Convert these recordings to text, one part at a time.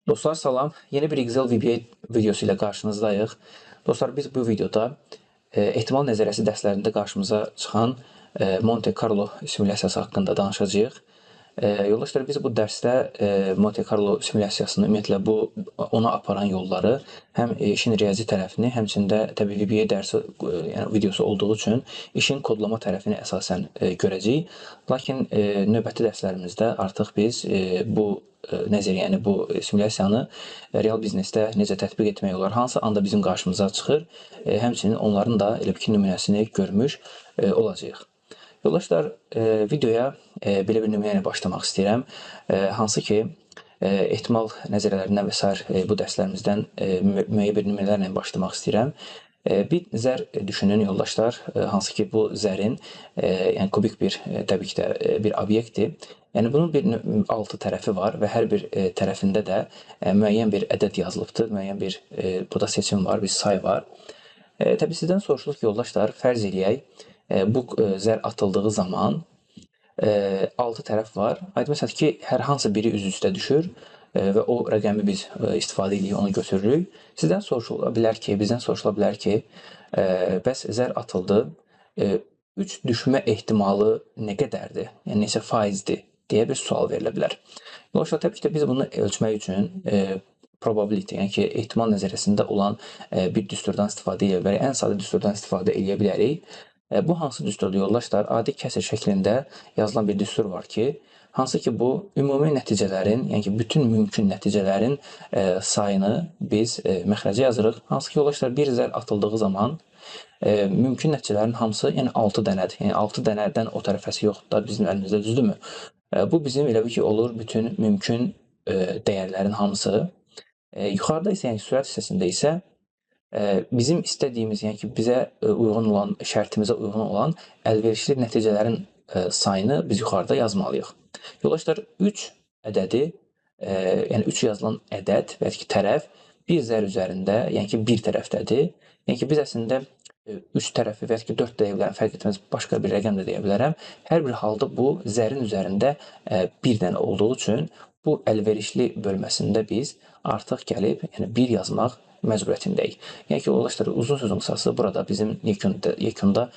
Dostlar salam. Yeni bir Excel videosu ilə qarşınızdayıq. Dostlar biz bu videoda ehtimal nəzəriyyəsi dərslərində qarşımıza çıxan Monte Carlo simulyasiyası haqqında danışacağıq. Yoldaşlar biz bu dərsdə Monte Carlo simulyasiyasını ümumiyyətlə ona aparan yolları, həm işin riyazi tərəfini, həmçində təbii VBA dərsi yəni videosu olduğu üçün işin kodlama tərəfini əsasən görəcəyik. Lakin növbəti dərslərimizdə artıq biz bu nəzəriyyə, yəni bu simulyasiyanı real biznesdə necə tətbiq etmək olar, hansı anda bizim qarşımıza çıxır, həmçinin onların da elə bir nümunəsini görmüş olacağıq. Yoldaşlar, videoya belə bir nümunə ilə başlamaq istəyirəm. Hansı ki, ehtimal nəzəriyyələrindən və s. bu dərslərimizdən müəyyən bir nümunələrlə başlamaq istəyirəm. Bir zər düşünün yoldaşlar, hansı ki bu zərin, yəni kubik bir, təbii ki də bir obyektdir. Yəni bunun bir 6 tərəfi var və hər bir tərəfində də müəyyən bir ədəd yazılıbdır, müəyyən bir burada seçim var, bir say var. Təbii sizdən soruşulur ki, yoldaşlar, fərz eləyək, bu zər atıldığı zaman 6 tərəf var. Aydın məsələdir ki, hər hansı biri üz-üstə düşür və o rəqəmi biz istifadə edirik, onu götürürük. Bizdən soruşula bilər ki, bəs zər atıldı, 3 düşmə ehtimalı nə qədərdir? Yəni neçə faizdir deyə bir sual verilə bilər. Yoldaşlar, təbii ki də biz bunu ölçmək üçün probability, yəni ki, ehtimal nəzəriyyəsində olan bir düsturdan istifadə edə bilərik. Ən sadə düsturdan istifadə edə bilərik. Bu hansı düsturdur yoldaşlar? Adi kəsr şəklində yazılan bir düstur var ki, hansı ki bu ümumi nəticələrin, yəni ki, bütün mümkün nəticələrin sayını biz məxrəcə yazırıq. Hansı ki yoldaşlar bir zər atıldığı zaman mümkün nəticələrin hamısı, yəni 6 dənədir. Yəni 6 dənədən o tərəfəsi yoxdur da bizim əlimizdə, düzdürmü? Bu bizim elə bir ki olur bütün mümkün dəyərlərin hamısı. Yuxarıda isə, yəni sürət hissəsində isə bizim istədiyimiz, yəni ki, bizə uyğun olan, şərtimizə uyğun olan əlverişli nəticələrin sayını biz yuxarıda yazmalıyıq. Yoldaşlar, 3 ədədi, yəni 3 yazılan ədəd və ya ki, tərəf bir zər üzərində, yəni ki, bir tərəfdədir. Yəni ki, biz əslində 3 tərəfi və ya ki, 4 deyə bilərəm, fərq etməz, başqa bir rəqəm də deyə bilərəm. Hər bir halda bu zərin üzərində bir dənə olduğu üçün bu əlverişli bölməsində biz artıq gəlib, yəni 1 yazmaq məcburiyyətindəyik. Yəni ki, yoldaşlar, uzun sözün qısası burada bizim yekunda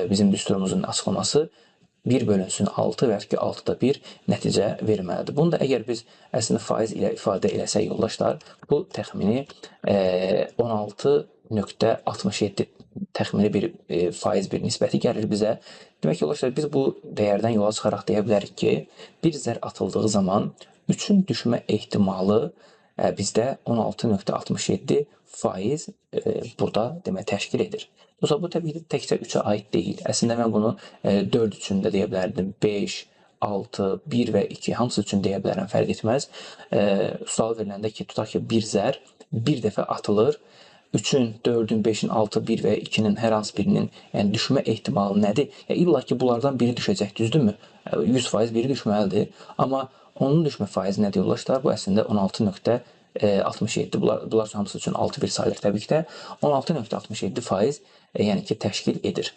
bizim düsturumuzun açıqlaması 1 bölünsün 6 və ya ki 6-da 1 nəticə verməlidir. Bunu da əgər biz əslində faiz ilə ifadə eləsək yoldaşlar, bu təxmini 16.67 təxmini bir faiz bir nisbəti gəlir bizə. Demək ki, yoldaşlar, biz bu dəyərdən yola çıxaraq deyə bilərik ki, bir zər atıldığı zaman 3-ün düşmə ehtimalı bizdə 16.67 faiz burada demək təşkil edir. Dostlar, bu təbii ki, təkcə 3-ə aid deyil. Əslində mən bunu 4 üçün də deyə bilərdim, 5, 6, 1 və 2 hamısı üçün deyə bilərəm, fərq etməz. Sual veriləndə ki, tutaq ki, bir zər bir dəfə atılır, 3-ün, 4-ün, 5-in, 6, 1 və 2-nin hər hansı birinin yəni düşmə ehtimalı nədir? İlla ki, bunlardan biri düşəcək, düzdürmü? 100% biri düşməlidir. Amma onun düşmə faizi nədir yoldaşlar? Bu əslində 16.67. Bunlar hamısı üçün 6 bir sayılır təbii ki də. 16.67 faiz yəni ki, təşkil edir.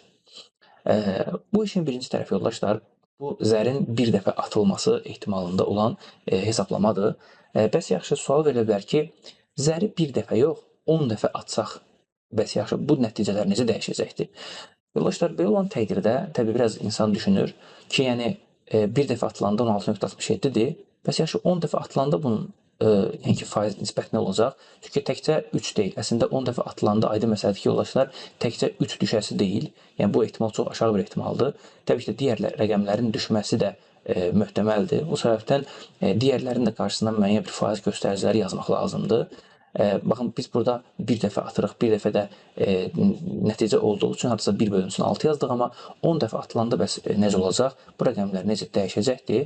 Bu işin birinci tərəfi yoldaşlar, bu zərin bir dəfə atılması ehtimalında olan hesablamadır. Bəs yaxşı, sual verilə bilər ki, zəri bir dəfə yox, 10 dəfə atsaq, bəs yaxşı, bu nəticələr necə dəyişəcəkdir? Yoldaşlar, belə olan təqdirdə təbii biraz insan düşünür ki, yəni bir dəfə atılanda 16.67-dir, bəs yaxşı 10 dəfə atılanda bunun yəni ki, faiz nisbəti nə olacaq? Çünki təkcə 3 deyil, əslində 10 dəfə atılanda aydın məsələdir ki, yoldaşlar, təkcə 3 düşəsi deyil, yəni bu ehtimal çox aşağı bir ehtimaldır. Təbii ki, digər rəqəmlərin düşməsi də möhtəməldir. Bu səbəbdən digərlərin də qarşısında müəyyən bir faiz göstəriciləri yazmaq lazımdır. Baxın, biz burada bir dəfə atırıq, bir dəfə də nəticə olduğu üçün hardasa 1 bölünsün 6 yazdıq, amma 10 dəfə atılanda bəs necə olacaq? Bu rəqəmlər necə dəyişəcəkdir?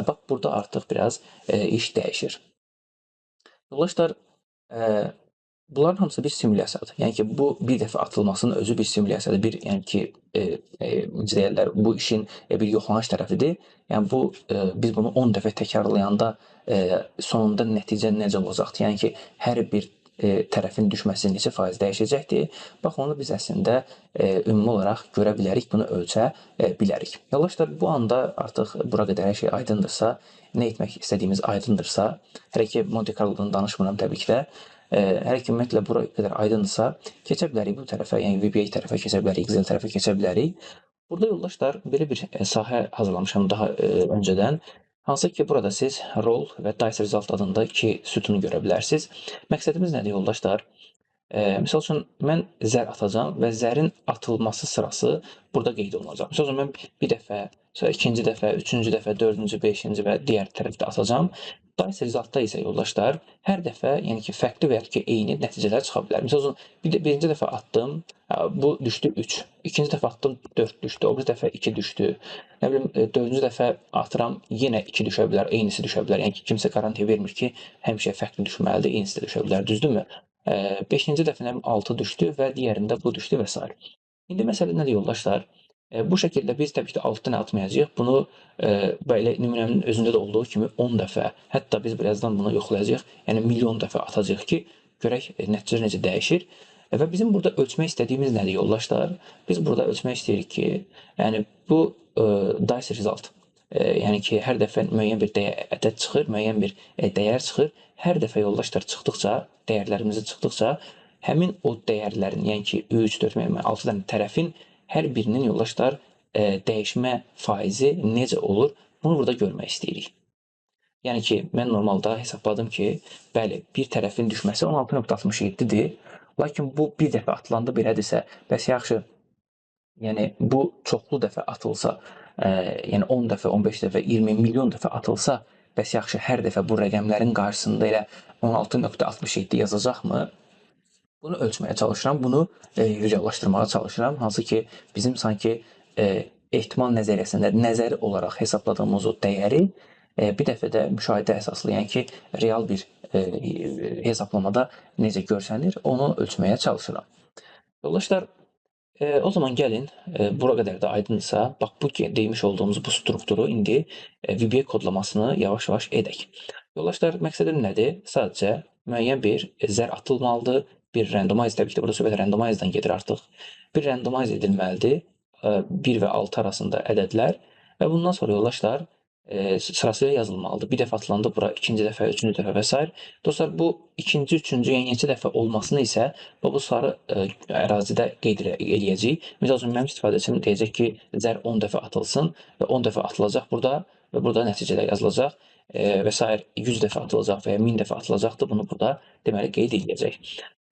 Bax, burada artıq biraz iş dəyişir. Yoldaşlar, bunların hamısı bir simulyasiyadır. Yəni ki, bu bir dəfə atılmasının özü bir simulyasiyadır. Yəni ki, necə deyirlər, bu işin bir yoxlanış tərəfidir. Yəni biz bunu 10 dəfə təkrarlayanda sonunda nəticə necə olacaqdır? Yəni ki, hər bir tərəfin düşməsi neçə faiz dəyişəcəkdir? Bax, onu biz əslində ümumi olaraq görə bilərik, bunu ölçə bilərik. Yoldaşlar, bu anda artıq bura qədər hər şey aydındırsa, nə etmək istədiyimiz aydındırsa, hələ ki Monte Carlo'dan danışmıram təbii ki də, hər ki ümumiyyətlə bura qədər aydındırsa, keçə bilərik bu tərəfə, yəni VBA tərəfə keçə bilərik, Excel tərəfə keçə bilərik. Burada yoldaşlar belə bir sahə hazırlamışam daha öncədən. Hansı ki burada siz rol və dice result adında iki sütunu görə bilərsiniz. Məqsədimiz nədir yoldaşlar? Misal üçün mən zər atacağam və zərin atılması sırası burada qeyd olunacaq. Misal üçün mən bir dəfə, sonra ikinci dəfə, üçüncü dəfə, dördüncü, beşinci və digər tərəfdə atacağam. Dice resultda isə yoldaşlar hər dəfə, yəni ki, fərqli və ya ki, eyni nəticələr çıxa bilər. Misal üçün birinci dəfə atdım, bu düşdü 3. İkinci dəfə atdım 4 düşdü. O bir dəfə 2 düşdü. Nə bilim, dördüncü dəfə atıram, yenə 2 düşə bilər, eynisi düşə bilər. Yəni ki, kimsə qarantiya vermir ki, həmişə fərqli düşməlidir, eynisi də düşə bilər, düzdürmü? 5-ci dəfə 6 düşdü və digərində bu düşdü və s. İndi məsələ nədir yoldaşlar? Bu şəkildə biz təbii ki də altdan atmayacağıq. Bunu belə nümunənin özündə də olduğu kimi 10 dəfə, hətta biz birazdan bunu yoxlayacağıq. Yəni milyon dəfə atacağıq ki, görək nəticə necə dəyişir. Və bizim burada ölçmək istədiyimiz nədir yoldaşlar? Biz burada ölçmək istəyirik ki, yəni bu dice result, yəni ki, hər dəfə müəyyən bir ədəd çıxır, müəyyən bir dəyər çıxır. Hər dəfə yoldaşlar çıxdıqca, dəyərlərimizi çıxdıqca, həmin o dəyərlərin, yəni ki, 3, 4, 6 dənə tərəfin hər birinin yoldaşlar dəyişmə faizi necə olur? Bunu burada görmək istəyirik. Yəni ki, mən normalda hesabladım ki, bəli, bir tərəfin düşməsi 16.67-dir. Lakin bu bir dəfə atılanda belədirsə, bəs yaxşı, yəni bu çoxlu dəfə atılsa, yəni 10 dəfə, 15 dəfə, 20 milyon dəfə atılsa, bəs yaxşı, hər dəfə bu rəqəmlərin qarşısında elə 16.67 yazacaqmı? Bunu ölçməyə çalışıram, bunu reallaşdırmağa çalışıram. Hansı ki, bizim sanki ehtimal nəzəriyyəsində nəzəri olaraq hesabladığımız o dəyəri bir dəfə də müşahidə əsaslı, yəni ki, real bir hesablamada necə görsənir, onu ölçməyə çalışıram. Yoldaşlar, o zaman gəlin, bura qədər də aydındırsa, bax bu deymiş olduğumuz bu strukturu indi VBA kodlamasını yavaş-yavaş edək. Yoldaşlar, məqsədim nədir? Sadəcə müəyyən bir zər atılmalıdır. Bir randomize, təbii ki də burada söhbət randomize-dan gedir artıq. Bir randomize edilməlidir 1 və 6 arasında ədədlər və bundan sonra yoldaşlar sırasıyla yazılmalıdır. Bir dəfə atılanda bura ikinci dəfə, üçüncü dəfə və s. Dostlar, bu ikinci, üçüncü, yəni neçə dəfə olmasını isə bu sarı ərazidə qeyd eləyəcəyik. Misal üçün, mənim istifadəçim deyəcək ki, zər 10 dəfə atılsın və 10 dəfə atılacaq burada və burada nəticələr yazılacaq və s. 100 dəfə atılacaq və ya 1000 dəfə atılacaqdır. Bunu burada deməli qeyd eləyəcək.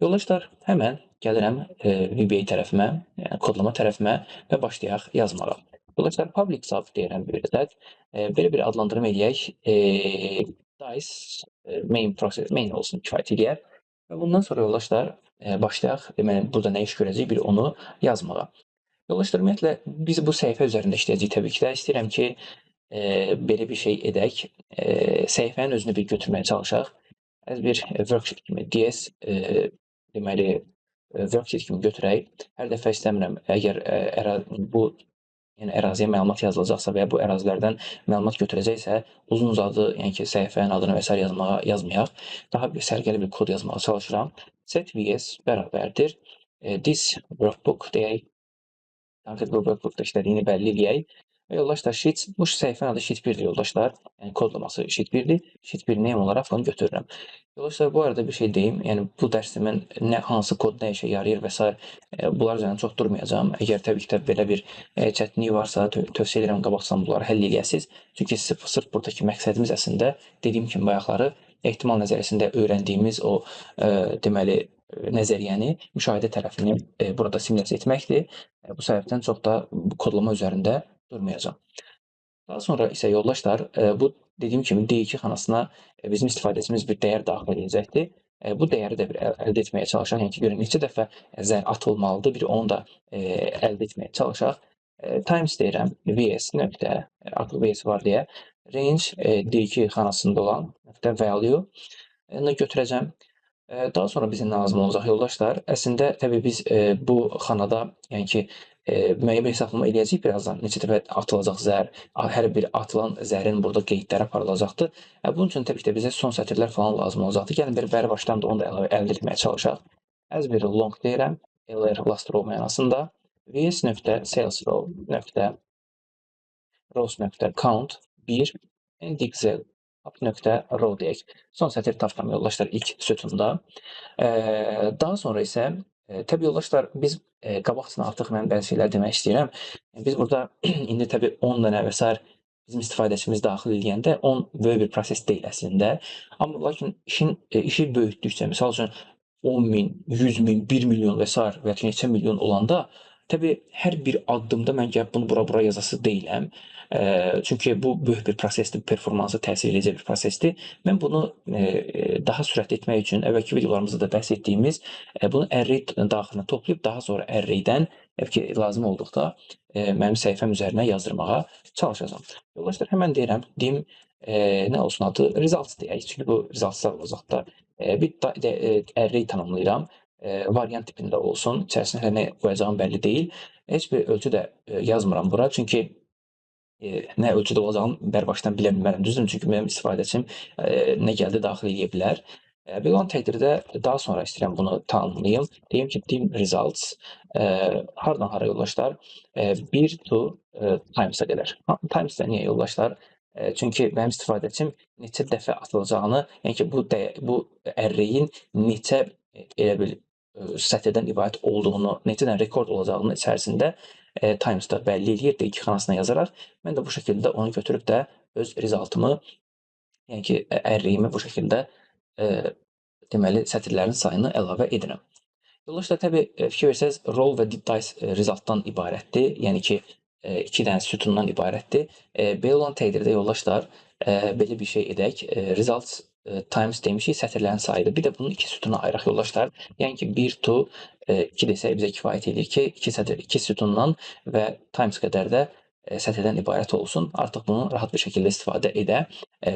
Yoldaşlar, həmən gəlirəm VBA tərəfimə, yəni kodlama tərəfimə və başlayaq yazmağa. Yoldaşlar, public sub deyirəm bir ədəd. Belə bir adlandırma eləyək. Dice main process, main olsun kifayət eləyər. Və bundan sonra yoldaşlar, başlayaq. Deməli, burada nə iş görəcək, bir onu yazmağa. Yoldaşlar, ümumiyyətlə, biz bu səhifə üzərində işləyəcəyik təbii ki də. İstəyirəm ki, belə bir şey edək. Səhifənin özünü bir götürməyə çalışaq. Az bir worksheet kimi, DS deməli, worksheet kimi götürək. Hər dəfə istəmirəm, əgər bu əraziyə məlumat yazılacaqsa və ya bu ərazilərdən məlumat götürəcəksə, uzun uzadı, yəni ki, səhifənin adını və s. yazmayaq. Daha bir sərgəli bir kod yazmağa çalışıram. Set vs bərabərdir. This workbook deyək. Konkret bu workbookda işlədiyini bəlli eləyək. Və yoldaşlar, sheet, bu səhifənin adı sheet 1-dir yoldaşlar. Yəni kodlaması sheet 1-dir. Sheet 1 name olaraq bunu götürürəm. Yoldaşlar, bu arada bir şey deyim. Yəni bu dərsimin hansı kod nə işə yarayır və s. bunlar üzərində çox durmayacağam. Əgər təbii ki də belə bir çətinlik varsa, tövsiyə edirəm qabaqcadan bunları həll eləyəsiniz. Çünki sırf buradakı məqsədimiz əslində dediyim kimi bayaqları ehtimal nəzəriyyəsində öyrəndiyimiz o deməli nəzəriyyəni müşahidə tərəfini burada simülyasiya etməkdir. Bu səbəbdən çox da kodlama üzərində durmayacağam. Daha sonra isə yoldaşlar, bu dediyim kimi D2 xanasına bizim istifadəçimiz bir dəyər daxil edəcəkdir. Bu dəyəri də bir əldə etməyə çalışaq. Yəni ki, görün neçə dəfə zər atılmalıdır. Bir onu da əldə etməyə çalışaq. Times deyirəm, vs nöqtə, artıq vs var deyə, range D2 xanasında olan nöqtə value götürəcəm. Daha sonra bizə lazım olacaq yoldaşlar. Əslində təbii biz bu xanada, yəni ki, müəyyən bir hesablama eləyəcəyik birazdan. Neçə dəfə atılacaq zər, hər bir atılan zərin burada qeydləri aparılacaqdır. Bunun üçün təbii ki də bizə son sətirlər falan lazım olacaqdır. Gəlin bəri başdan da onu da əlavə əldə etməyə çalışaq. As bir long deyirəm, LR last row mənasında. vs.sales row nöqtə rows.count 1 indexel up.row deyək. Son sətr tapdım yoldaşlar ilk sütunda. Daha sonra isə təbii yoldaşlar biz qabaqcına artıq mən bəzi şeylər demək istəyirəm. Biz burada indi təbii 10 dənə və sair bizim istifadəçimiz daxil edəndə 10 böyük bir proses deyil əslində. Amma lakin işi böyütdükcə, məsəl üçün 10.000, 100.000, 1 milyon və sair və ya neçə milyon olanda təbii hər bir addımda mən gəlib bunu bura yazası deyiləm. Çünki bu böyük bir prosesdir, performansa təsir edəcək bir prosesdir. Mən bunu daha sürətli etmək üçün əvvəlki videolarımızda da bəhs etdiyimiz bunu array daxilinə toplayıb daha sonra arraydən lazım olduqda mənim səhifəm üzərinə yazdırmağa çalışacağam. Yoldaşlar həmən deyim nə olsun adı? Results deyək. Çünki bu resultslar olacaq da. Bir array tanımlayıram. Variant tipində olsun. İçərisinə nə qoyacağım bəlli deyil. Heç bir ölçü də yazmıram bura. Çünki nə ölçüdə olacağını bərbaşdan bilə bilmərəm. Düzdürmü? Çünki mənim istifadəçim nə gəldi daxil edə bilər. Belə olan təqdirdə daha sonra istəyirəm bunu tanımlayım. Deyim ki, dim results hardan hara yoldaşlar? 1 to times-a qədər. Times da niyə yoldaşlar? Çünki mənim istifadəçim neçə dəfə atılacağını, yəni ki, bu array-in neçə elə bil sətirdən ibarət olduğunu, neçə dənə rekord olacağını içərisində times-da bəlli eləyir D2 xanasına yazaraq. Mən də bu şəkildə onu götürüb də öz resultımı, yəni ki, array-imi bu şəkildə deməli sətirlərin sayını əlavə edirəm. Yoldaşlar, təbii fikir versəz, row və dice resultdan ibarətdir. Yəni ki, 2 dənə sütundan ibarətdir. Belə olan təqdirdə yoldaşlar, belə bir şey edək. Results times demişik, sətirlərin sayıdır. Bir də bunu 2 sütuna ayıraq yoldaşlar. Yəni ki, 1 to 2 desək bizə kifayət edir ki, 2 sütundan və times qədər də sətirdən ibarət olsun. Artıq bunu rahat bir şəkildə istifadə edə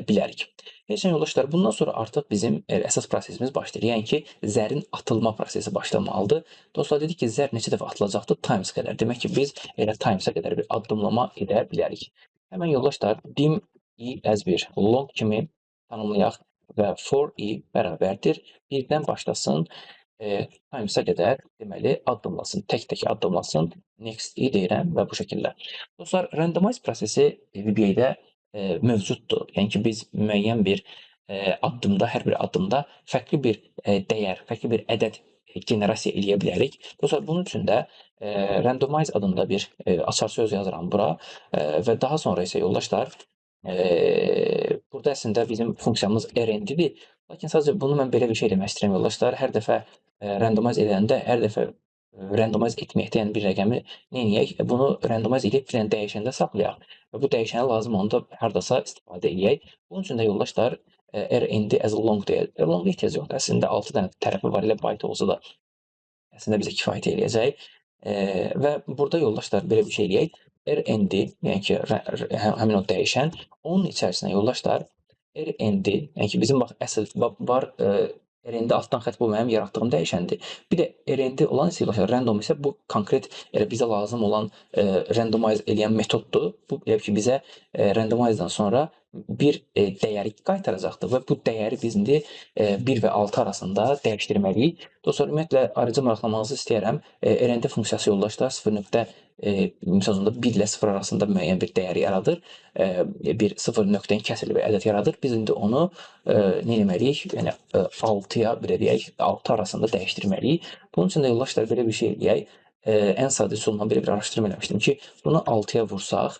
bilərik. Heç nə yoldaşlar, bundan sonra artıq bizim əsas prosesimiz başlayır. Yəni ki, zərin atılma prosesi başlamalıdır. Dostlar, dedik ki, zər neçə dəfə atılacaqdır? Times qədər. Demək ki, biz elə times'a qədər bir addımlama edə bilərik. Həmən yoldaşlar, dim i as bir long kimi tanımlayaq və for i bərabərdir. Birdən başlasın, times'a qədər deməli addımlasın, tək-tək addımlasın. Next i deyirəm və bu şəkildə. Dostlar, randomize prosesi VBA-də mövcuddur. Yəni ki, biz müəyyən bir addımda, hər bir addımda fərqli bir dəyər, fərqli bir ədəd generasiya eləyə bilərik. Dostlar, bunun üçün də randomize adında bir açar söz yazıram bura və daha sonra isə yoldaşlar, burada əslində bizim funksiyamız rnd-dir. Lakin sadəcə bunu mən belə bir şey demək istəyirəm yoldaşlar. Hər dəfə randomize edəndə, hər dəfə randomize etməkdə yəni bir rəqəmi neyək? Bunu randomize edib bir dənə dəyişəndə saxlayaq və bu dəyişənə lazım onda hardasa istifadə edək. Bunun üçün də yoldaşlar rnd as long deyək. Long ehtiyac yoxdur. Əslində 6 dənə tərəfi var, elə byte olsa da əslində bizə kifayət eləyəcək. Və burada yoldaşlar belə bir şey eləyək. rnd, yəni ki, həmin o dəyişən, onun içərisinə yoldaşlar rnd, yəni ki, bizim bax, əsl var, rnd altdan xətt bu mənim yaratdığım dəyişəndir. Bir də rnd olan isə yoldaşlar, random isə bu konkret bizə lazım olan randomize eləyən metoddur. Bu elə ki, bizə randomize-dan sonra bir dəyəri qaytaracaqdır və bu dəyəri biz indi 1 və 6 arasında dəyişdirməliyik. Dostlar, ümumiyyətlə, ayrıca maraqlamanızı istəyərəm. rnd funksiyası yoldaşlar 0. Məsələn, 1 ilə 0 arasında müəyyən bir dəyər yaradır. Bir 0 nöqtənin kəsrli bir ədəd yaradır. Biz indi onu nə etməliyik? Yəni 6-ya, belə deyək, 6 arasında dəyişdirməliyik. Bunun üçün də yoldaşlar belə bir şey eləyək. Ən sadə üsulla belə bir araşdırma eləmişdim ki, bunu 6-ya vursaq,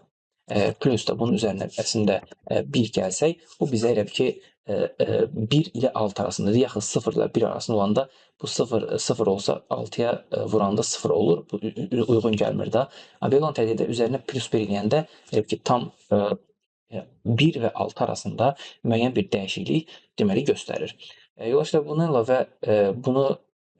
plus da bunun üzərinə əslində 1 gəlsək, bu bizə elə ki 1 ilə 6 arasındadır. Yaxud 0 ilə 1 arasında olanda bu 0 olsa 6-ya vuranda 0 olur. Bu uyğun gəlmir də. Belə olan təqdirdə üzərinə plus 1 eləyəndə elə ki tam 1 və 6 arasında müəyyən bir dəyişiklik deməli göstərir. Yoldaşlar, bundan əlavə bunu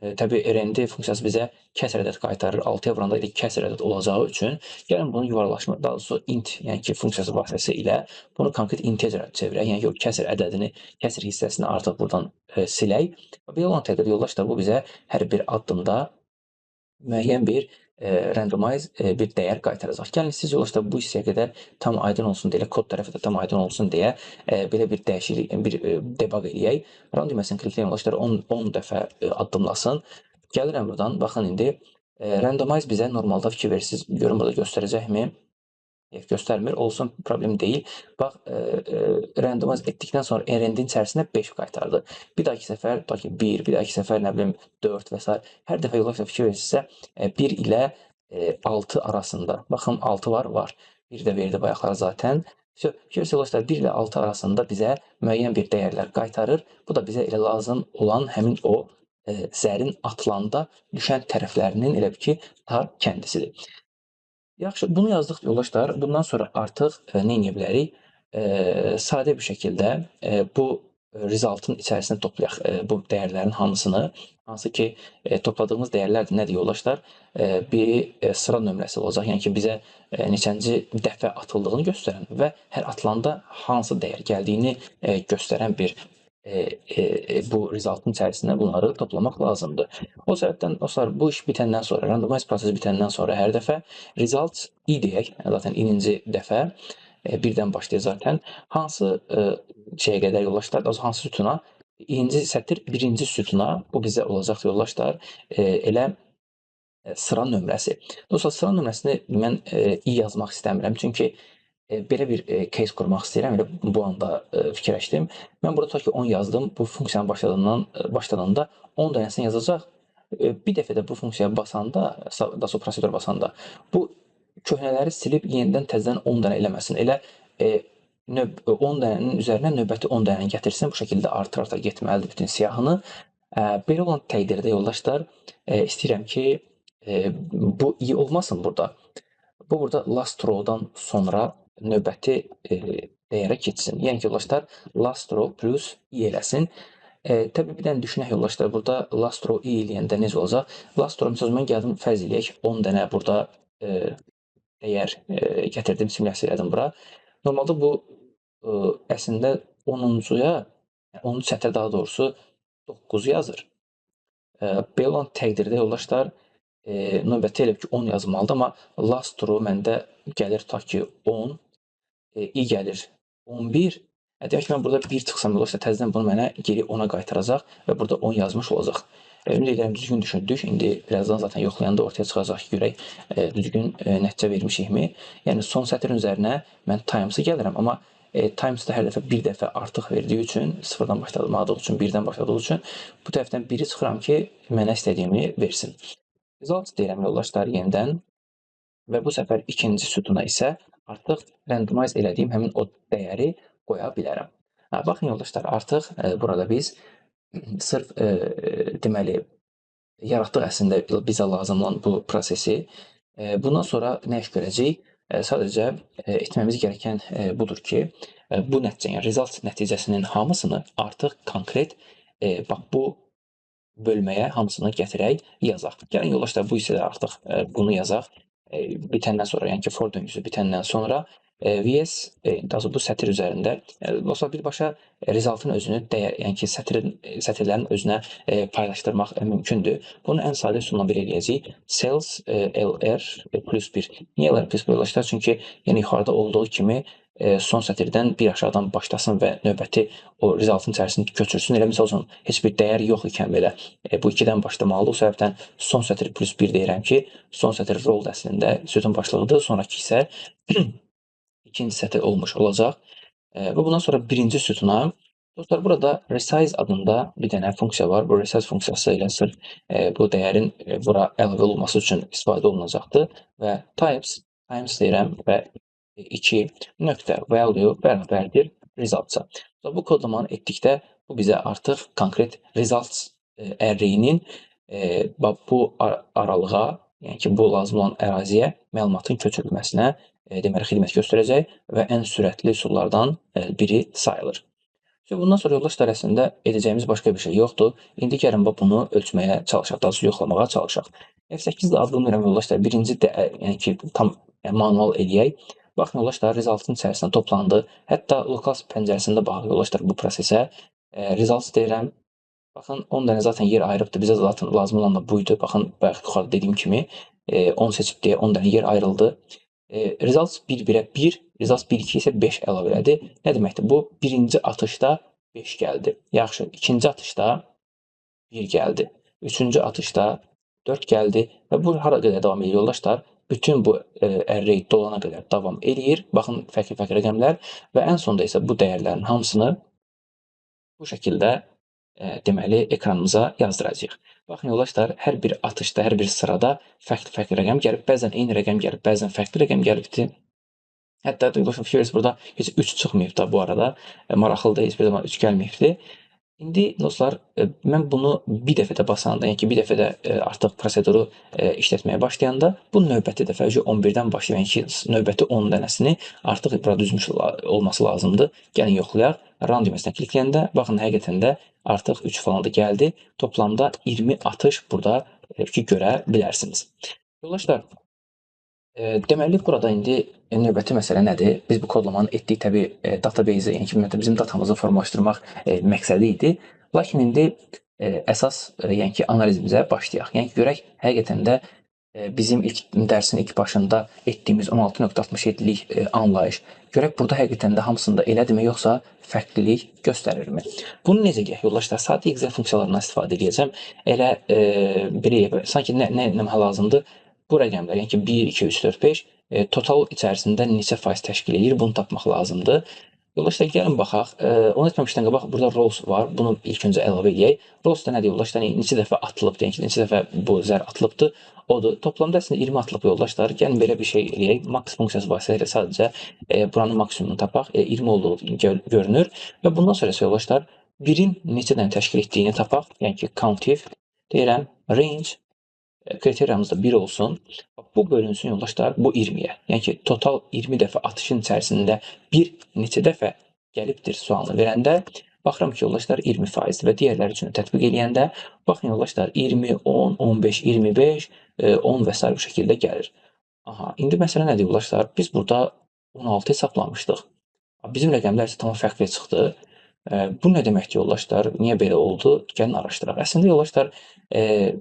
Təbii rend funksiyası bizə kəsr ədəd qaytarır. 6-ya vuranda elə kəsr ədəd olacağı üçün gəlin bunu yuvarlaşma, daha doğrusu int, yəni ki, funksiyası vasitəsilə bunu konkret integerə çevirək. Yəni ki, o kəsr ədədini, kəsr hissəsini artıq buradan silək. Belə olan təqdirdə yoldaşlar bu bizə hər bir addımda müəyyən bir randomize bir dəyər qaytaracaq. Gəlin siz yoldaşlar bu hissəyə qədər tam aydın olsun deyə, kod tərəfi də tam aydın olsun deyə belə bir dəyişiklik, bir debug eləyək. Run düyməsini klikləyən yoldaşlar 10 dəfə addımlasın. Gəlirəm buradan, baxın indi randomize bizə normalda fikir verirsiniz. Görün burada göstərəcəkmi? Göstərmir, olsun, problem deyil. Bax, randomize etdikdən sonra rndin içərisinə 5 qaytardı. Bir dahaki səfər, tutaq ki, 1, bir dahaki səfər, nə bilim, 4 və s. Hər dəfə yoldaşlar fikir verirsinizsə, 1 ilə 6 arasında, baxın, 6 var. 1 də verdi bayaqlar zaten. Fikir verirsiniz yoldaşlar, 1 ilə 6 arasında bizə müəyyən bir dəyərlər qaytarır. Bu da bizə elə lazım olan həmin o zərin atılanda düşən tərəflərinin elə bir ki, ta kəndisidir. Yaxşı, bunu yazdıq yoldaşlar. Bundan sonra artıq nə edə bilərik? Sadə bir şəkildə bu result'ın içərisinə toplayaq bu dəyərlərin hamısını. Hansı ki, topladığımız dəyərlər nədir yoldaşlar? Biri sıra nömrəsi olacaq. Yəni ki, bizə neçənci dəfə atıldığını göstərən və hər atılanda hansı dəyər gəldiyini göstərən bir bu result'ın içərisində bunları toplamaq lazımdır. O səbəbdən dostlar, bu iş bitəndən sonra, randomize prosesi bitəndən sonra hər dəfə result i deyək, zaten ininci dəfə birdən başlayır zaten. Hansı şeyə qədər yoldaşlar, hansı sütuna? İkinci sətir birinci sütuna, bu bizə olacaq yoldaşlar, elə sıra nömrəsi. Dostlar, sıra nömrəsini mən i yazmaq istəmirəm, çünki belə bir case qurmaq istəyirəm, elə bu anda fikirləşdim. Mən burada tutaq ki 10 yazdım, bu funksiyanın başladığında 10 dənəsini yazacaq. Bir dəfə də bu funksiyaya basanda, daha sonra prosedur basanda, bu köhnələri silib yenidən təzədən 10 dənə eləməsin. Elə 10 dənənin üzərinə növbəti 10 dənəni gətirsin, bu şəkildə artır-artır getməlidir bütün siyahını. Belə olan təqdirdə yoldaşlar, istəyirəm ki, bu i olmasın burada. Bu burada last row-dan sonra növbəti dəyərə keçsin. Yəni ki, yoldaşlar, last row plus i eləsin. Təbii bir dənə düşünək yoldaşlar, burada last row i eləyəndə necə olacaq? Last row, məsələn, mən gəldim, fərz eləyək, 10 dənə burada dəyər gətirdim, simulyasiya elədim bura. Normalda bu əslində 10-cuya, 10-cu sətir daha doğrusu 9 yazır. Belə olan təqdirdə yoldaşlar, növbəti elə ki 10 yazmalıdır, amma last row məndə gəlir tutaq ki 10, i gəlir 11. Deyək ki, mən burada 1 çıxsam yoldaşlar, təzədən bunu mənə geri 10-a qaytaracaq və burada 10 yazmış olacaq. Ümid edirəm düzgün düşündük. İndi birazdan zaten yoxlayanda ortaya çıxacaq ki, görək düzgün nəticə vermişikmi. Yəni son sətrin üzərinə mən times-ı gəlirəm, amma times-da hər dəfə bir dəfə artıq verdiyi üçün, sıfırdan başlamadığı üçün, birdən başladığı üçün bu tərəfdən 1-i çıxıram ki, mənə istədiyimi versin. Result deyirəm yoldaşlar yenidən və bu səfər ikinci sütuna isə artıq randomize elədiyim həmin o dəyəri qoya bilərəm. Baxın yoldaşlar, artıq burada biz sırf deməli yaratdıq əslində bizə lazım olan bu prosesi. Bundan sonra nə iş görəcəyik? Sadəcə etməmiz gərəkən budur ki, bu nəticə, yəni result nəticəsinin hamısını artıq konkret bax bu bölməyə hamısını gətirək, yazaq. Gəlin yoldaşlar, bu hissədə artıq bunu yazaq. Bitəndən sonra, yəni ki, for döngüsü bitəndən sonra vs, daha bu sətir üzərində, dostlar, birbaşa resultın özünü dəyər, yəni ki, sətirlərin özünə paylaşdırmaq mümkündür. Bunu ən sadə üsulla bir eləyəcəyik. Cells lr plus 1. Niyə lr plus 1 yoldaşlar? Çünki yəni yuxarıda olduğu kimi son sətirdən bir aşağıdan başlasın və növbəti o resultın içərisini köçürsün. Elə misal üçün, heç bir dəyər yox ikən belə bu 2-dən başlamalıdır. O səbəbdən son sətir plus 1 deyirəm ki, son sətir roll əslində sütun başlığıdır, sonraki isə ikinci sətir olmuş olacaq. Və bundan sonra birinci sütuna, dostlar, burada resize adında bir dənə funksiya var. Bu resize funksiyası ilə sırf bu dəyərin bura əlavə olunması üçün istifadə olunacaqdır. Və times deyirəm və 2 nöqtə value bərabərdir results-a. Bu kodlamanı etdikdə bu bizə artıq konkret results ərreyinin bu aralığa, yəni ki, bu lazım olan əraziyə məlumatın köçürülməsinə deməli xidmət göstərəcək və ən sürətli üsullardan biri sayılır. Bundan sonra yoldaşlar əslində edəcəyimiz başqa bir şey yoxdur. İndi gəlin bunu ölçməyə çalışaq, daha doğrusu yoxlamağa çalışaq. F8 ilə adlandırıram yoldaşlar. Birinci yəni ki, tam manual eləyək. Baxın yoldaşlar, resultun içərisində toplandı. Hətta lokal pəncərəsində baxaq yoldaşlar bu prosesə. Results deyirəm. Baxın 10 dənə zaten yer ayırıbdır. Bizə zaten lazım olan da buydu. Baxın bayaq yuxarıda dediyim kimi 10 seçib deyə 10 dənə yer ayrıldı. Results 1-1-ə 1, results 1-2 isə 5 əlavə elədi. Nə deməkdir? Bu birinci atışda 5 gəldi. Yaxşı, ikinci atışda 1 gəldi. Üçüncü atışda 4 gəldi və bu hara qədər davam edir yoldaşlar? Bütün bu array dolana qədər davam eləyir. Baxın, fərqli-fərqli rəqəmlər və ən sonda isə bu dəyərlərin hamısını bu şəkildə deməli ekranımıza yazdıracağıq. Baxın yoldaşlar, hər bir atışda, hər bir sırada fərqli-fərqli rəqəm gəlib, bəzən eyni rəqəm gəlib, bəzən fərqli rəqəm gəlibdir. Hətta yoldaşlar fikir verirsiniz, burada heç 3 çıxmayıb da bu arada. Maraqlıdır, heç bir zaman 3 gəlməyibdir. İndi dostlar, mən bunu bir dəfədə basanda, yəni ki, bir dəfədə artıq proseduru işlətməyə başlayanda, bu növbəti dəfə 11-dən başlayıb, yəni ki, növbəti 10 dənəsini artıq burada düzmüş olması lazımdır. Gəlin yoxlayaq. Run düyməsindən klikləyəndə, baxın, həqiqətən də artıq 3 falan da gəldi. Toplamda 20 atış burada ki, görə bilərsiniz. Yoldaşlar, deməli, burada indi növbəti məsələ nədir? Biz bu kodlamanın etdiyi təbii database-i, yəni ki, bizim datamızı formalaşdırmaq məqsədi idi. Lakin indi əsas, yəni ki, analizimizə başlayaq. Yəni ki, görək, həqiqətən də bizim dərsin ilk başında etdiyimiz 16.67-lik anlayış, görək burada həqiqətən də hamısında elədirmi, yoxsa fərqlilik göstərirmi? Bunu necə gələk yoldaşlar? Sadə Excel funksiyalarından istifadə edəcəm. Elə belə, sanki nə lazımdır? Bu rəqəmlər, yəni ki, 1, 2, 3, 4, 5 total içərisində neçə faiz təşkil edir, bunu tapmaq lazımdır. Yoldaşlar, gəlin baxaq. Onu etməmişdən qabaq, burada rows var. Bunu ilk öncə əlavə edək. Rows da nədir yoldaşlar? Neçə dəfə atılıbdır, yəni ki, neçə dəfə bu zər atılıbdır, odur. Toplamda əslində 20 atılıb yoldaşlar. Gəlin belə bir şey eləyək. Max funksiyası vasitəsilə sadəcə buranın maksimumunu tapaq. 20 olduğu görünür. Və bundan sonra yoldaşlar, 1-in neçə dənə təşkil etdiyini tapaq. Yəni ki, countif deyirəm, range kriteriyamız da 1 olsun. Bu bölünsün yoldaşlar bu 20-yə. Yəni ki, total 20 dəfə atışın içərisində bir neçə dəfə gəlibdir sualını verəndə, baxıram ki, yoldaşlar 20% və digərləri üçün tətbiq eləyəndə, baxın yoldaşlar 20, 10, 15, 25, 10 və s. bu şəkildə gəlir. Aha, indi məsələ nədir yoldaşlar? Biz burada 16 hesaplamışdıq. Bizim rəqəmlər isə tamam fərqli çıxdı. Bu nə deməkdir yoldaşlar? Niyə belə oldu? Gəlin araşdıraq. Əslində yoldaşlar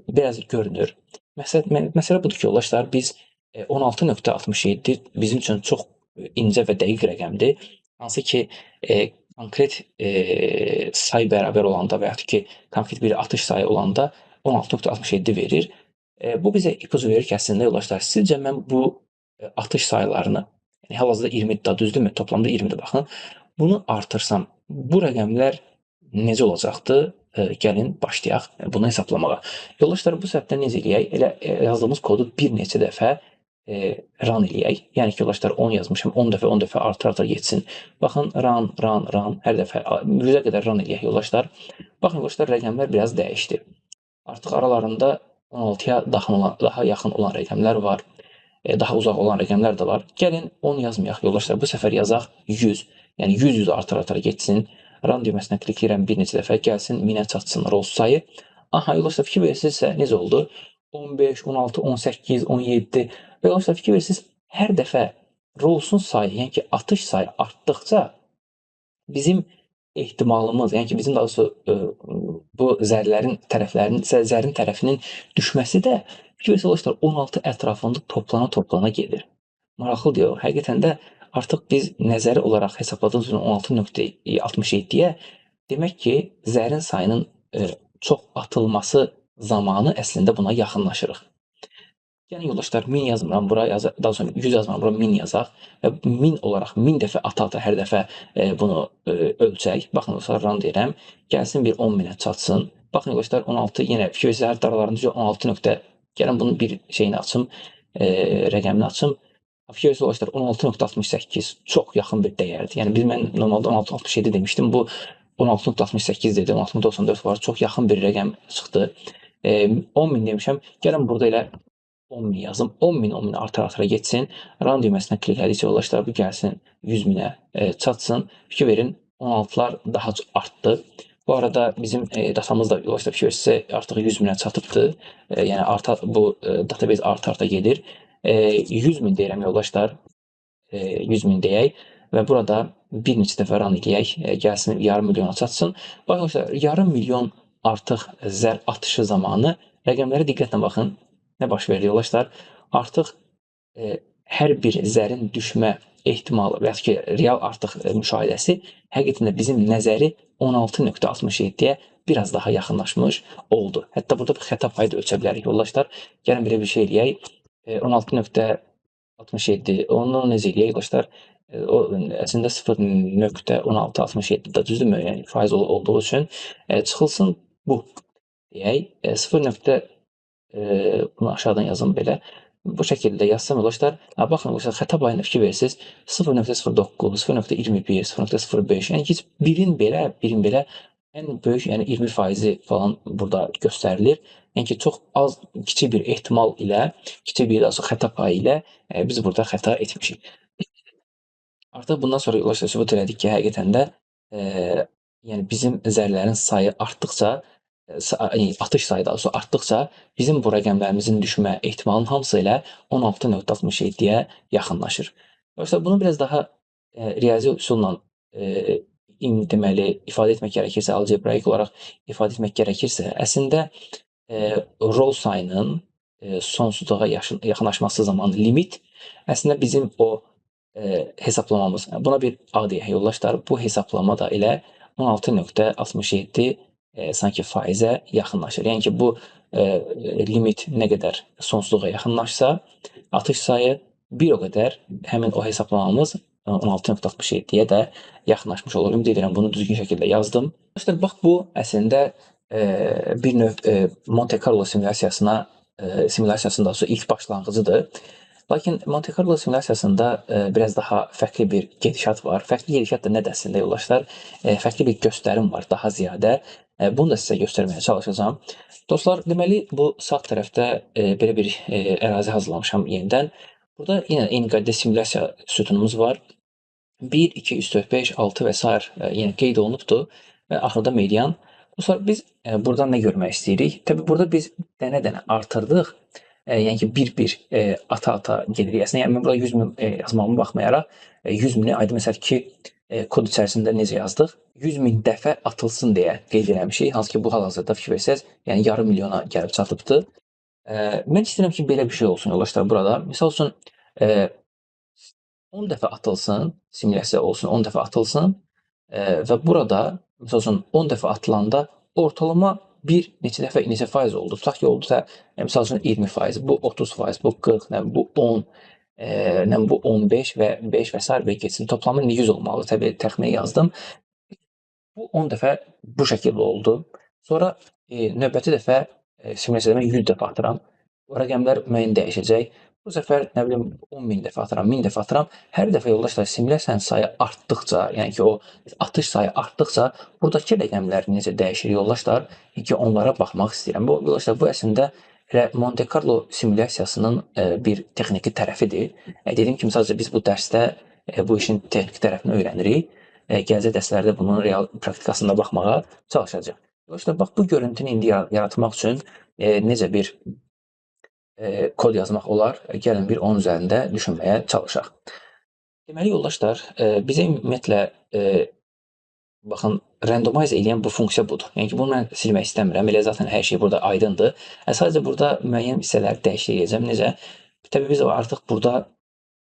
biraz görünür. Məsələ budur ki, yoldaşlar, biz 16.67 bizim üçün çox incə və dəqiq rəqəmdir. Hansı ki, konkret say bərabər olanda və yaxud ki, konkret bir atış sayı olanda 16.67 verir. Bu bizə ipucu verir ki, əslində yoldaşlar, sizcə mən bu atış saylarını, yəni hal-hazırda 20-dir da, düzdürmü? Toplamda 20-dir, baxın. Bunu artırsam, bu rəqəmlər necə olacaqdır? Gəlin başlayaq bunu hesablamağa. Yoldaşlar, bu səbəbdən necə eləyək? Elə yazdığımız kodu bir neçə dəfə run eləyək. Yəni ki, yoldaşlar 10 yazmışam, 10 dəfə artır getsin. Baxın, run, hər dəfə 100-ə qədər run eləyək yoldaşlar. Baxın yoldaşlar, rəqəmlər biraz dəyişdi. Artıq aralarında 16-ya daha yaxın olan rəqəmlər var. Daha uzaq olan rəqəmlər də var. Gəlin 10 yazmayaq yoldaşlar, bu səfər yazaq 100. Yəni 100 artır getsin. Run düyməsinə klikləyirəm bir neçə dəfə, gəlsin 1000-ə çatsın rows sayı. Aha, yoldaşlar, fikir verirsinizsə necə oldu? 15, 16, 18, 17 və yoldaşlar, fikir verirsiniz, hər dəfə rowsun sayı, yəni ki, atış sayı artdıqca bizim ehtimalımız, yəni ki, bizim daha doğrusu bu zərin tərəfinin düşməsi də, fikir verirsiniz, yoldaşlar, 16 ətrafında toplana gedir. Maraqlı deyil, həqiqətən də artıq biz nəzəri olaraq hesabladığımız 16.67-yə demək ki, zərin sayının çox atılması zamanı əslində buna yaxınlaşırıq. Yəni yoldaşlar, 1000 yazmıram, bura daha sonra 100 yazmıram, bura 1000 yazaq və 1000 olaraq 1000 dəfə ata hər dəfə bunu ölçək. Baxın yoldaşlar, run deyirəm, gəlsin bir 10.000-ə çatsın. Baxın yoldaşlar, 16 yenə fikir verirsiniz, hər aralarında 16 gəlin bunun bir şeyini açım, rəqəmini açım. Fikir verirsiniz yoldaşlar, 16.68 çox yaxın bir dəyərdir. Yəni mən normalda 16.67 demişdim, bu 16.68 dedi, 16.94 var, çox yaxın bir rəqəm çıxdı. 10.000 demişəm, gəlin burada elə 10.000 yazım, 10.000 artıra getsin. Run düyməsinə klik edəcək yoldaşlar, bu gəlsin 100.000-ə çatsın. Fikir verin, 16'lar daha çox artdı. Bu arada bizim datamız da yavaş-yavaş fikir versəz artıq 100 minə çatıbdır. Yəni bu database arta-arta gedir. 100 min deyirəm yoldaşlar. 100 min deyək və burada bir neçə dəfə run eləyək, gəlsin yarım milyona çatsın. Baxın dostlar, yarım milyon artıq zər atışı zamanı rəqəmlərə diqqətlə baxın. Nə baş verir yoldaşlar? Artıq hər bir zərin düşmə ehtimalı və ya ki, real artıq müşahidəsi həqiqətən də bizim nəzəri 16.67-yə biraz daha yaxınlaşmış oldu. Hətta burada bir xəta payı da ölçə bilərik yoldaşlar. Gəlin belə bir şey eləyək. 16.67 onu necə eləyək yoldaşlar? O əslində 0.1667 da düzdürmü? Yəni faiz olduğu üçün çıxılsın bu deyək. 0. Bunu aşağıdan yazım belə. Bu şəkildə yazsam yoldaşlar, baxın xəta payına fikir verirsiniz. 0.09, 0.21, 0.05, yəni ki, birin belə ən böyük, yəni 20% falan burada göstərilir. Yəni ki, çox az, kiçik bir ehtimal ilə, kiçik bir xəta payı ilə biz burada xəta etmişik. Artıq bundan sonra yoldaşlar sübut elədik ki, həqiqətən də yəni bizim zərlərin sayı artdıqca, atış sayı daha doğrusu artdıqca bizim bu rəqəmlərimizin düşmə ehtimalının hamısı ilə 16.67-yə yaxınlaşır. Yoksa bunu biraz daha riyazi üsulla deməli ifadə etmək gərəkirsə, algebraik olaraq ifadə etmək gərəkirsə, əslində rol sayının sonsuzluğa yaxınlaşması zamanı limit əslində bizim o hesablamamız. Buna bir A deyək yoldaşlar. Bu hesablama da elə 16.67 sanki faizə yaxınlaşır. Yəni ki, bu limit nə qədər sonsuzluğa yaxınlaşsa, atış sayı bir o qədər həmin o hesablamamız 16.67-yə də yaxınlaşmış olur. Ümid edirəm bunu düzgün şəkildə yazdım. Dostlar, bax bu əslində bir növ Monte Carlo simulyasiyasında ilk başlanğıcıdır. Lakin Monte Carlo simulyasiyasında biraz daha fərqli bir gedişat var. Fərqli gedişat da nədir əslində yoldaşlar? Fərqli bir göstərim var daha ziyadə. Bunu da sizə göstərməyə çalışacağam. Dostlar, deməli bu sağ tərəfdə belə bir ərazi hazırlamışam yenidən. Burada yenə eyni qayda simulyasiya sütunumuz var. 1, 2, 3, 4, 5, 6 və s. yəni qeyd olunubdur və axırda median. Dostlar, biz buradan nə görmək istəyirik? Təbii burada biz dənə-dənə artırdıq. Yəni ki, bir-bir ata-ata gedirik. Əslində, yəni mən burada 100 min yazmağıma baxmayaraq 100 mini aydın məsəl ki, kod içərisində necə yazdıq? 100 min dəfə atılsın deyə qeyd eləmişik. Hansı ki, bu hal-hazırda fikir versəz, yəni yarım milyona gəlib çatıbdır. Mən istəyirəm ki, belə bir şey olsun yoldaşlar burada. Misal üçün 10 dəfə atılsın, simulyasiya olsun, 10 dəfə atılsın və burada misal üçün 10 dəfə atılanda ortalama bir neçə dəfə neçə faiz oldu. Tutaq ki, oldusa, misal üçün 20%, bu 30%, bu 40, bu 10, bu 15 və 5 və s. belə keçsin. Toplamı 100 olmalı. Təbii təxminə yazdım. Bu 10 dəfə bu şəkildə oldu. Sonra növbəti dəfə simulyasiyada 100 dəfə atıram. O rəqəmlər müəyyən dəyişəcək. Bu səfər nə bilim 10.000 dəfə atıram, 1000 dəfə atıram. Hər dəfə yoldaşlar simulyasiyanın sayı artdıqca, yəni ki, o atış sayı artdıqca buradakı rəqəmlər necə dəyişir yoldaşlar? ki, onlara baxmaq istəyirəm. Bu yoldaşlar, bu əslində elə Monte Carlo simulyasiyasının bir texniki tərəfidir. Dediyim kimi, sadəcə biz bu dərsdə bu işin texniki tərəfini öyrənirik. Gələcək dərslərdə bunun real praktikasında baxmağa çalışacağıq. Yoldaşlar, bax bu görüntünü indi yaratmaq üçün necə bir kod yazmaq olar? Gəlin bir onun üzərində düşünməyə çalışaq. Deməli, yoldaşlar, bizə ümumiyyətlə baxın, randomize eləyən bu funksiya budur. Yəni ki, bunu mən silmək istəmirəm. Elə zaten hər şey burada aydındır. Sadəcə burada müəyyən hissələri dəyişdirəcəm. Necə? Təbii biz artıq burada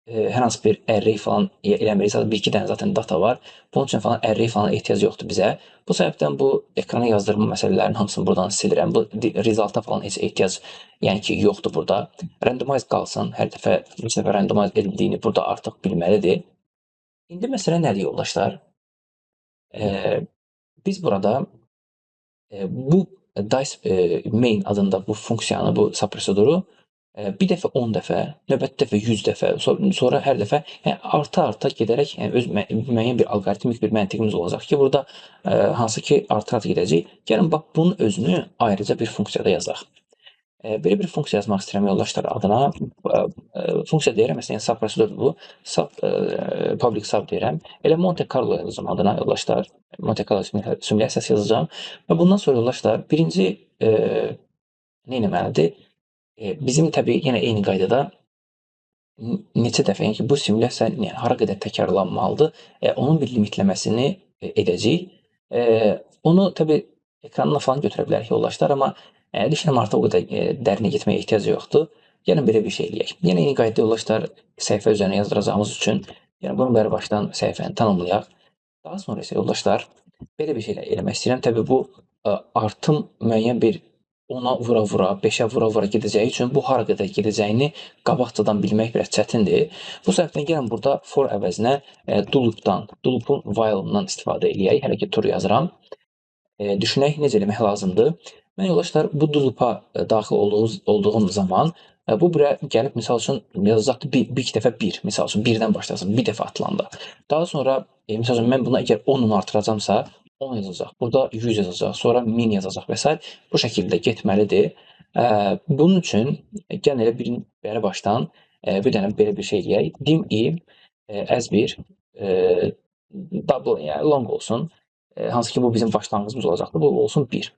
hər hansı bir array falan eləmirik. Sadəcə bir-iki dənə zaten data var. Bunun üçün falan array falan ehtiyac yoxdur bizə. Bu səbəbdən bu ekrana yazdırma məsələlərinin hamısını buradan silirəm. Bu resulta falan heç ehtiyac yəni ki, yoxdur burada. Randomize qalsın. Hər dəfə bir səfər randomize edildiyini burada artıq bilməlidir. İndi məsələ nədir yoldaşlar? Biz burada bu dice main adında bu funksiyanı, bu subproseduru bir dəfə 10 dəfə, növbəti dəfə 100 dəfə, sonra hər dəfə arta-arta gedərək öz müəyyən bir alqoritmik bir məntiqimiz olacaq ki, burada hansı ki arta-arta gedəcək. Gəlin, bax, bunun özünü ayrıca bir funksiyada yazaq. Belə bir funksiya yazmaq istəyirəm yoldaşlar adına. Funksiya deyirəm, məsələn, sub prosedurdur bu. Public sub deyirəm. Elə Monte Carlo yazacağam adına yoldaşlar. Monte Carlo simulyasiyası yazacağam. Və bundan sonra yoldaşlar birinci nə etməlidir? Bizim təbii yenə eyni qaydada neçə dəfə, yəni ki, bu simulyasiya hara qədər təkrarlanmalıdır, onun bir limitləməsini edəcəyik. Onu təbii ekranına falan götürə bilərik yoldaşlar, amma düşünürəm artıq o qədər dərinə getməyə ehtiyac yoxdur. Gəlin belə bir şey eləyək. Yenə eyni qaydada yoldaşlar səhifə üzərinə yazdıracağımız üçün, yəni bunu bəri başdan səhifəni tanımlayaq. Daha sonra isə yoldaşlar belə bir şey eləmək istəyirəm. Təbii bu artım müəyyən bir 10-a vura-vura, 5-ə vura-vura gedəcəyi üçün bu hara qədər gedəcəyini qabaqcadan bilmək biraz çətindir. Bu səbəbdən gəlin burada for əvəzinə do loop-dan, do loop-un while-ından istifadə eləyək. Hələ ki true yazıram. Düşünək necə eləmək lazımdır. Mən yoldaşlar bu do loop-a daxil olduğum zaman bu buraya gəlib misal üçün yazacaqdır bir iki dəfə 1, misal üçün 1-dən başlasın, bir dəfə atılanda. Daha sonra misal üçün mən buna əgər 10 artıracamsa 10 yazacaq. Burada 100 yazacaq, sonra 1000 yazacaq və s. Bu şəkildə getməlidir. Bunun üçün gəlin elə bəri başdan bir dənə belə bir şey eləyək. Dim i as bir double, yəni long olsun. Hansı ki bu bizim başlanğıcımız olacaqdır. Bu olsun 1.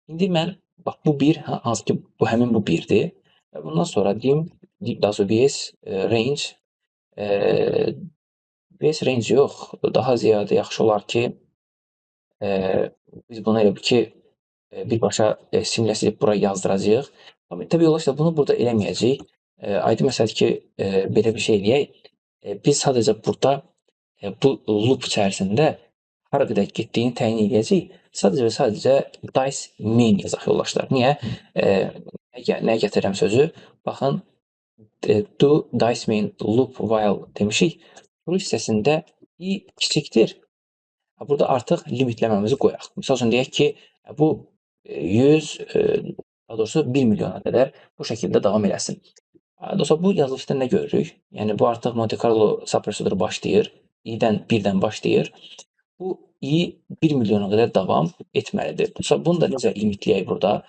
İndi mən bax bu 1, hansı ki bu həmin bu 1-dir. Və bundan sonra dim daha sonra vs range vs range yox, daha ziyadə yaxşı olar ki biz bunu elə bil ki birbaşa simulyasiya bura yazdıracağıq. Təbii yoldaşlar bunu burada eləməyəcəyik. Aydın məsələdir ki, belə bir şey eləyək. Biz sadəcə burada bu loop içərisində hara qədər getdiyini təyin edəcəyik. Sadəcə və sadəcə dice main yazaq yoldaşlar. Niyə? Nəyə gətirirəm sözü? Baxın, do dice main loop while demişik. Bu hissəsində i kiçikdir. Burada artıq limitləməmizi qoyaq. Misal üçün deyək ki, bu 100, daha doğrusu 1 milyona qədər bu şəkildə davam eləsin. Dostlar, bu yazılışda nə görürük? Yəni, bu artıq Monte Carlo sub proseduru başlayır. i-dən 1-dən başlayır. Bu i 1 milyona qədər davam etməlidir. Dostlar, bunu da necə limitləyək burada?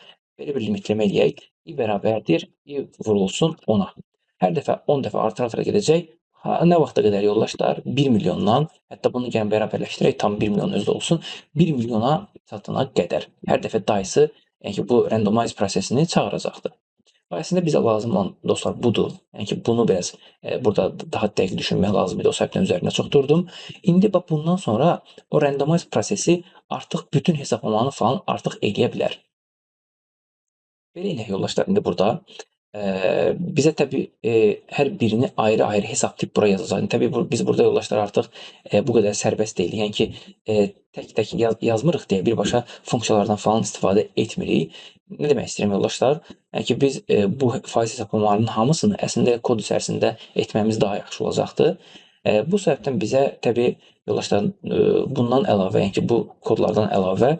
Belə bir limitləmə eləyək. i bərabərdir, i vurulsun 10-a. Hər dəfə 10 dəfə artıra gedəcək. Nə vaxta qədər yoldaşlar? 1 milyondan, hətta bunu gəlin bərabərləşdirək, tam 1 milyon özdə olsun. 1 milyona çatana qədər. Hər dəfə dice-ı, yəni ki, bu randomize prosesini çağıracaqdır. Əslində bizə lazım olan dostlar budur. Yəni ki, bunu biraz burada daha dəqiq düşünmək lazım idi. O səbəbdən üzərində çox durdum. İndi bax bundan sonra o randomize prosesi artıq bütün hesablamanı falan artıq eləyə bilər. Belə eləyək yoldaşlar, indi burada bizə təbii hər birini ayrı-ayrı hesablayıb bura yazacaq. Təbii biz burada yoldaşlar artıq bu qədər sərbəst deyilik. Yəni ki, tək-tək yazmırıq deyə birbaşa funksiyalardan falan istifadə etmirik. Nə demək istəyirəm yoldaşlar? Yəni ki, biz bu faiz hesablamalarının hamısını əslində kod içərisində etmemiz daha yaxşı olacaqdır. Bu səbəbdən bizə təbii yoldaşlar bundan əlavə, yəni ki, bu kodlardan əlavə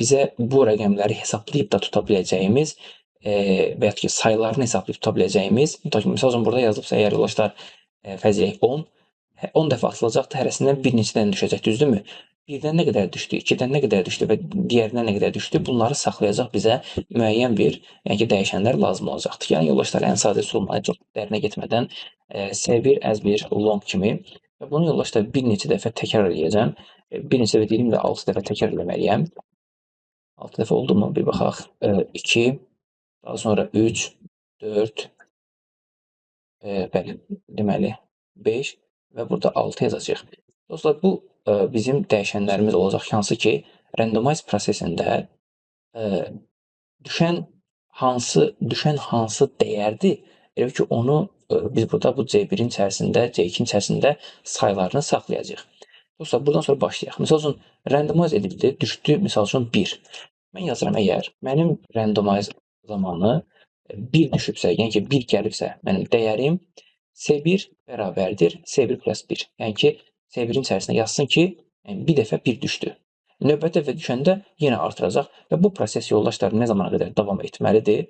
bizə bu rəqəmləri hesablayıb da tuta biləcəyimiz və ya ki, sayılarını hesablayıb tuta biləcəyimiz, misal üçün burada yazılıbsa əgər yoldaşlar fərz edək 10 dəfə atılacaqdır, hərəsindən bir neçə dənə düşəcək, düzdürmü? 1-dən nə qədər düşdü, 2-dən nə qədər düşdü və digərindən nə qədər düşdü, bunları saxlayacaq bizə müəyyən bir, yəni ki, dəyişənlər lazım olacaqdır. Yəni yoldaşlar ən sadə üsuluna çox dərinə getmədən S1 as bir long kimi və bunu yoldaşlar bir neçə dəfə təkrar edəcəm. Bir neçə dəfə deyim də 6 dəfə təkrar eləməliyəm. 6 dəfə oldu mu? Bir baxaq. 2, daha sonra 3, 4, bəli, deməli 5 və burada 6 yazacaq. Dostlar, bu bizim dəyişənlərimiz olacaq, hansı ki, randomize prosesində düşən hansı dəyərdir, elə ki, onu biz burada bu C1-in içərisində, C2-in içərisində sayılarını saxlayacaq. Dostlar, buradan sonra başlayaq. Misal üçün, randomize edildi, düşdü, misal üçün 1. Mən yazıram, əgər mənim randomize zamanı 1 düşübsə, yəni ki, 1 gəlibsə, mənim dəyərim C1 bərabərdir C1 plus 1. Yəni ki, C1-in içərisində yazsın ki, bir dəfə 1 düşdü. Növbəti dəfə düşəndə yenə artıracaq və bu proses yoldaşlar nə zamana qədər davam etməlidir?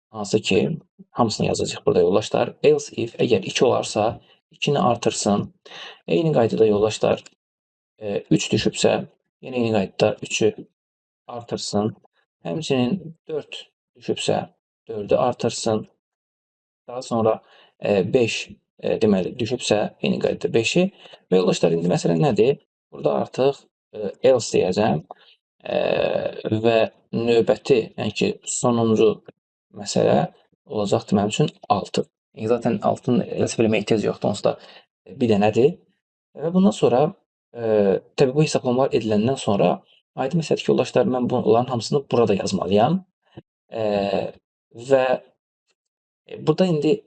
Hansı ki, hamısını yazacaq burada yoldaşlar. Else if, əgər 2 olarsa, 2-ni artırsın. Eyni qaydada yoldaşlar 3 düşübsə, yenə eyni qaydada 3-ü artırsın. Həmçinin 4 düşübsə 4-ü artırsın. Daha sonra 5 deməli düşübsə eyni qaydada 5-i və yoldaşlar indi məsələ nədir? Burada artıq else deyəcəm və növbəti, yəni ki, sonuncu məsələ olacaqdır mənim üçün 6. Zaten 6-nın else bilməyə ehtiyac yoxdur, onsuz da bir dənədir. Və bundan sonra təbii bu hesablamalar ediləndən sonra aydın məsələdir ki, yoldaşlar mən bunların hamısını burada yazmalıyam. Və burada indi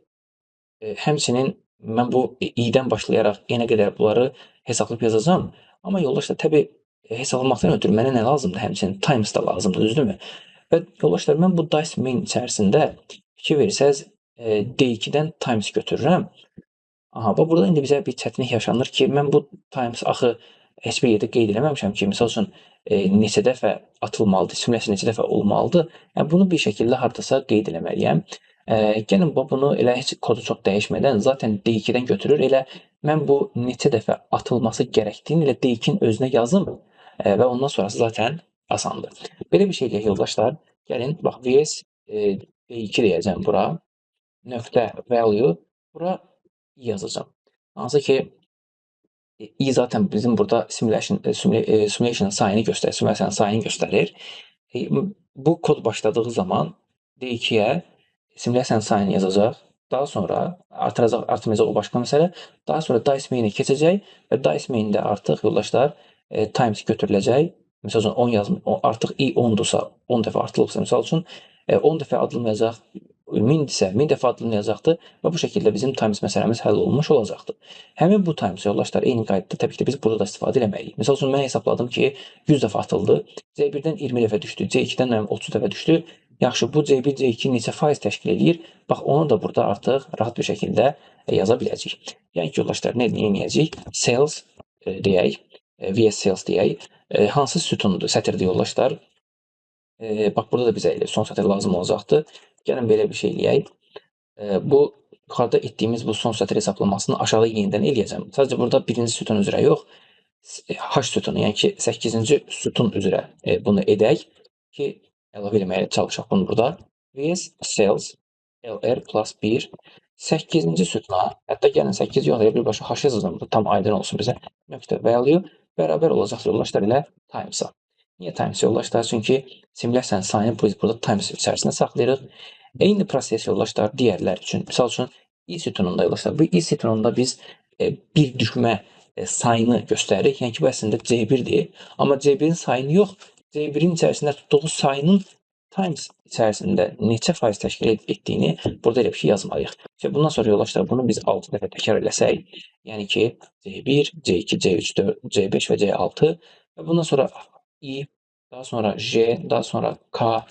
həmçinin mən bu i-dən başlayaraq n-ə qədər bunları hesablayıb yazacağam. Amma yoldaşlar təbii hesablamaqdan ötürü mənə nə lazımdır? Həmçinin times da lazımdır, düzdürmü? Və yoldaşlar mən bu dice main içərisində fikir versəz D2-dən times götürürəm. Aha, bax burada indi bizə bir çətinlik yaşanır ki, mən bu times axı heç bir yerdə qeyd eləməmişəm ki, misal üçün neçə dəfə atılmalıdır, simulyasiya neçə dəfə olmalıdır. Yəni bunu bir şəkildə hardasa qeyd eləməliyəm. Gəlin bunu elə heç kodu çox dəyişmədən zaten D2-dən götürür. Elə mən bu neçə dəfə atılması gərəkdiyini elə D2-nin özünə yazım və ondan sonrası zaten asandır. Belə bir şey deyək yoldaşlar. Gəlin bax vs D2 deyəcəm bura. Nöqtə value. Bura yazacağım. Hansı ki i zaten bizim burada simulation sayını göstərir, simulasiyanın sayını göstərir. Bu kod başladığı zaman D2-yə simulasiyanın sayını yazacaq. Daha sonra artırmayacaq o başqa məsələ. Daha sonra dice main-ə keçəcək və dice main-də artıq yoldaşlar times götürüləcək. Məsəl üçün 10 yazım, artıq i 10-dursa, 10 dəfə artırılıbsa misal üçün 10 dəfə adılmayacaq. 1000-dirsə 1000 dəfə adılmayacaqdır və bu şəkildə bizim times məsələmiz həll olunmuş olacaqdır. Həmin bu times yoldaşlar eyni qaydada təbii ki də biz burada da istifadə etməliyik. Məsəl üçün mən hesabladım ki 100 dəfə atıldı. C1-dən 20 dəfə düşdü, C2-dən 30 dəfə düşdü. Yaxşı, bu C1, C2 neçə faiz təşkil edir? Bax onu da burada artıq rahat bir şəkildə yaza biləcəyik. Yəni ki yoldaşlar nə edəcəyik? Sales deyək, VS sales deyək. Hansı sütundur, sətirdir yoldaşlar? Bax burada da bizə son sətir lazım olacaqdır. Gəlin belə bir şey eləyək. Bu yuxarıda etdiyimiz bu son sətir hesaplamasını aşağıda yenidən eləyəcəm. Sadəcə burada birinci sütun üzrə yox, H sütunu, yəni ki 8-ci sütun üzrə bunu edək ki əlavə eləməyə çalışaq bunu burada. VS sales LR plus 1 8-ci sütuna, hətta gəlin 8 yox, birbaşa H yazılır, tam aydın olsun bizə. Nöqtə value bərabər olacaq yoldaşlar ilə times-a. Niyə times yoldaşlar? Çünki simulasiyanın sayını biz burada times içərisində saxlayırıq. Eyni proses yoldaşlar digərlər üçün. Misal üçün i sütununda yoldaşlar. Bu i sütununda biz bir düşmə sayını göstəririk. Yəni ki, bu əslində C1-dir. Amma C1-in sayını yox, C1-in içərisində tutduğu sayının times içərisində neçə faiz təşkil etdiyini burada elə bir şey yazmalıyıq. Bundan sonra yoldaşlar bunu biz 6 dəfə təkrar eləsək, yəni ki C1, C2, C3, C5 və C6 və bundan sonra i, daha sonra J, daha sonra K,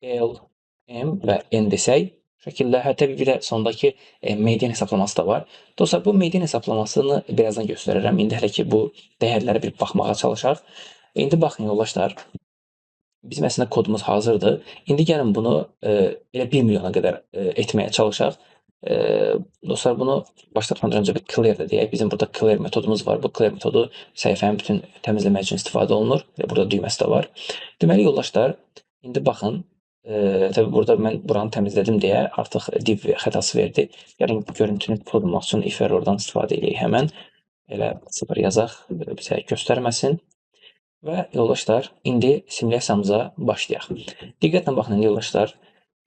L, M və N desək, bu şəkildə hətta bir də sondakı median hesaplaması da var. Dostlar, bu median hesaplamasını birazdan göstərirəm. İndi hələ ki bu dəyərlərə bir baxmağa çalışaq. İndi baxın yoldaşlar, bizim əslində kodumuz hazırdır. İndi gəlin bunu elə 1 milyona qədər etməyə çalışaq. Dostlar, bunu başlatmadan öncə bir clear da deyək. Bizim burada clear metodumuz var. Bu clear metodu səhifəni bütün təmizləmək üçün istifadə olunur. Burada düyməsi də var. Deməli yoldaşlar, indi baxın. Təbii burada mən buranı təmizlədim deyə artıq div xətası verdi. Gəlin görüntünü pozmaq üçün if errordan istifadə edək həmən. Elə 0 yazaq, bizə göstərməsin. Və yoldaşlar, indi simulyasiyamıza başlayaq. Diqqətlə baxın yoldaşlar,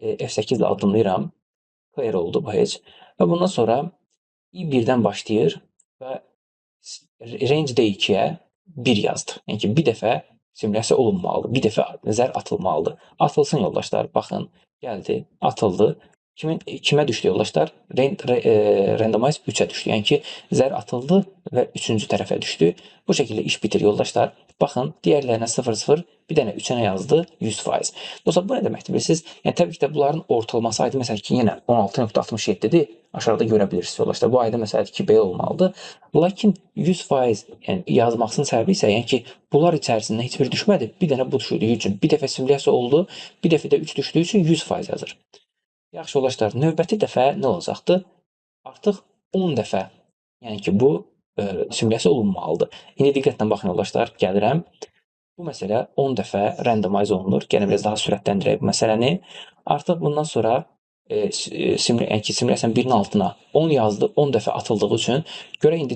F8 ilə addımlayıram. Clear oldu bu heç. Və bundan sonra i1-dən başlayır və range D2-yə 1 yazdı. Yəni ki, bir dəfə simulyasiya olunmalıdır. Bir dəfə zər atılmalıdır. Atılsın yoldaşlar. Baxın, gəldi, atıldı. Kimə düşdü yoldaşlar? Randomize 3-ə düşdü. Yəni ki, zər atıldı və 3-cü tərəfə düşdü. Bu şəkildə iş bitir yoldaşlar. Baxın, digərlərinə 0-0, bir dənə 3-ənə yazdı 100%. Dostlar, bu nə deməkdir bilirsiniz? Yəni, təbii ki də bunların ortalaması aydın məsələ ki, yenə 16.67-dir. Aşağıda görə bilirsiniz yoldaşlar. Bu aydın məsələdir ki, belə olmalıdır. Lakin 100% yəni, yazmaqsının səbəbi isə, yəni ki, bunlar içərisində heç bir düşmədi. Bir dənə bu düşürdüyü üçün, bir dəfə simulyasiya oldu, bir dəfə də 3 düşdüyü üçün 100% yazır. Yaxşı yoldaşlar, növbəti dəfə nə olacaqdır? Artıq 10 dəfə, yəni ki, bu simulyasiya olunmalıdır. İndi diqqətlə baxın yoldaşlar, gəlirəm. Bu məsələ 10 dəfə randomize olunur. Gəlin biraz daha sürətləndirək bu məsələni. Artıq bundan sonra simulyasiyanın birinin altına 10 yazdı, 10 dəfə atıldığı üçün görək indi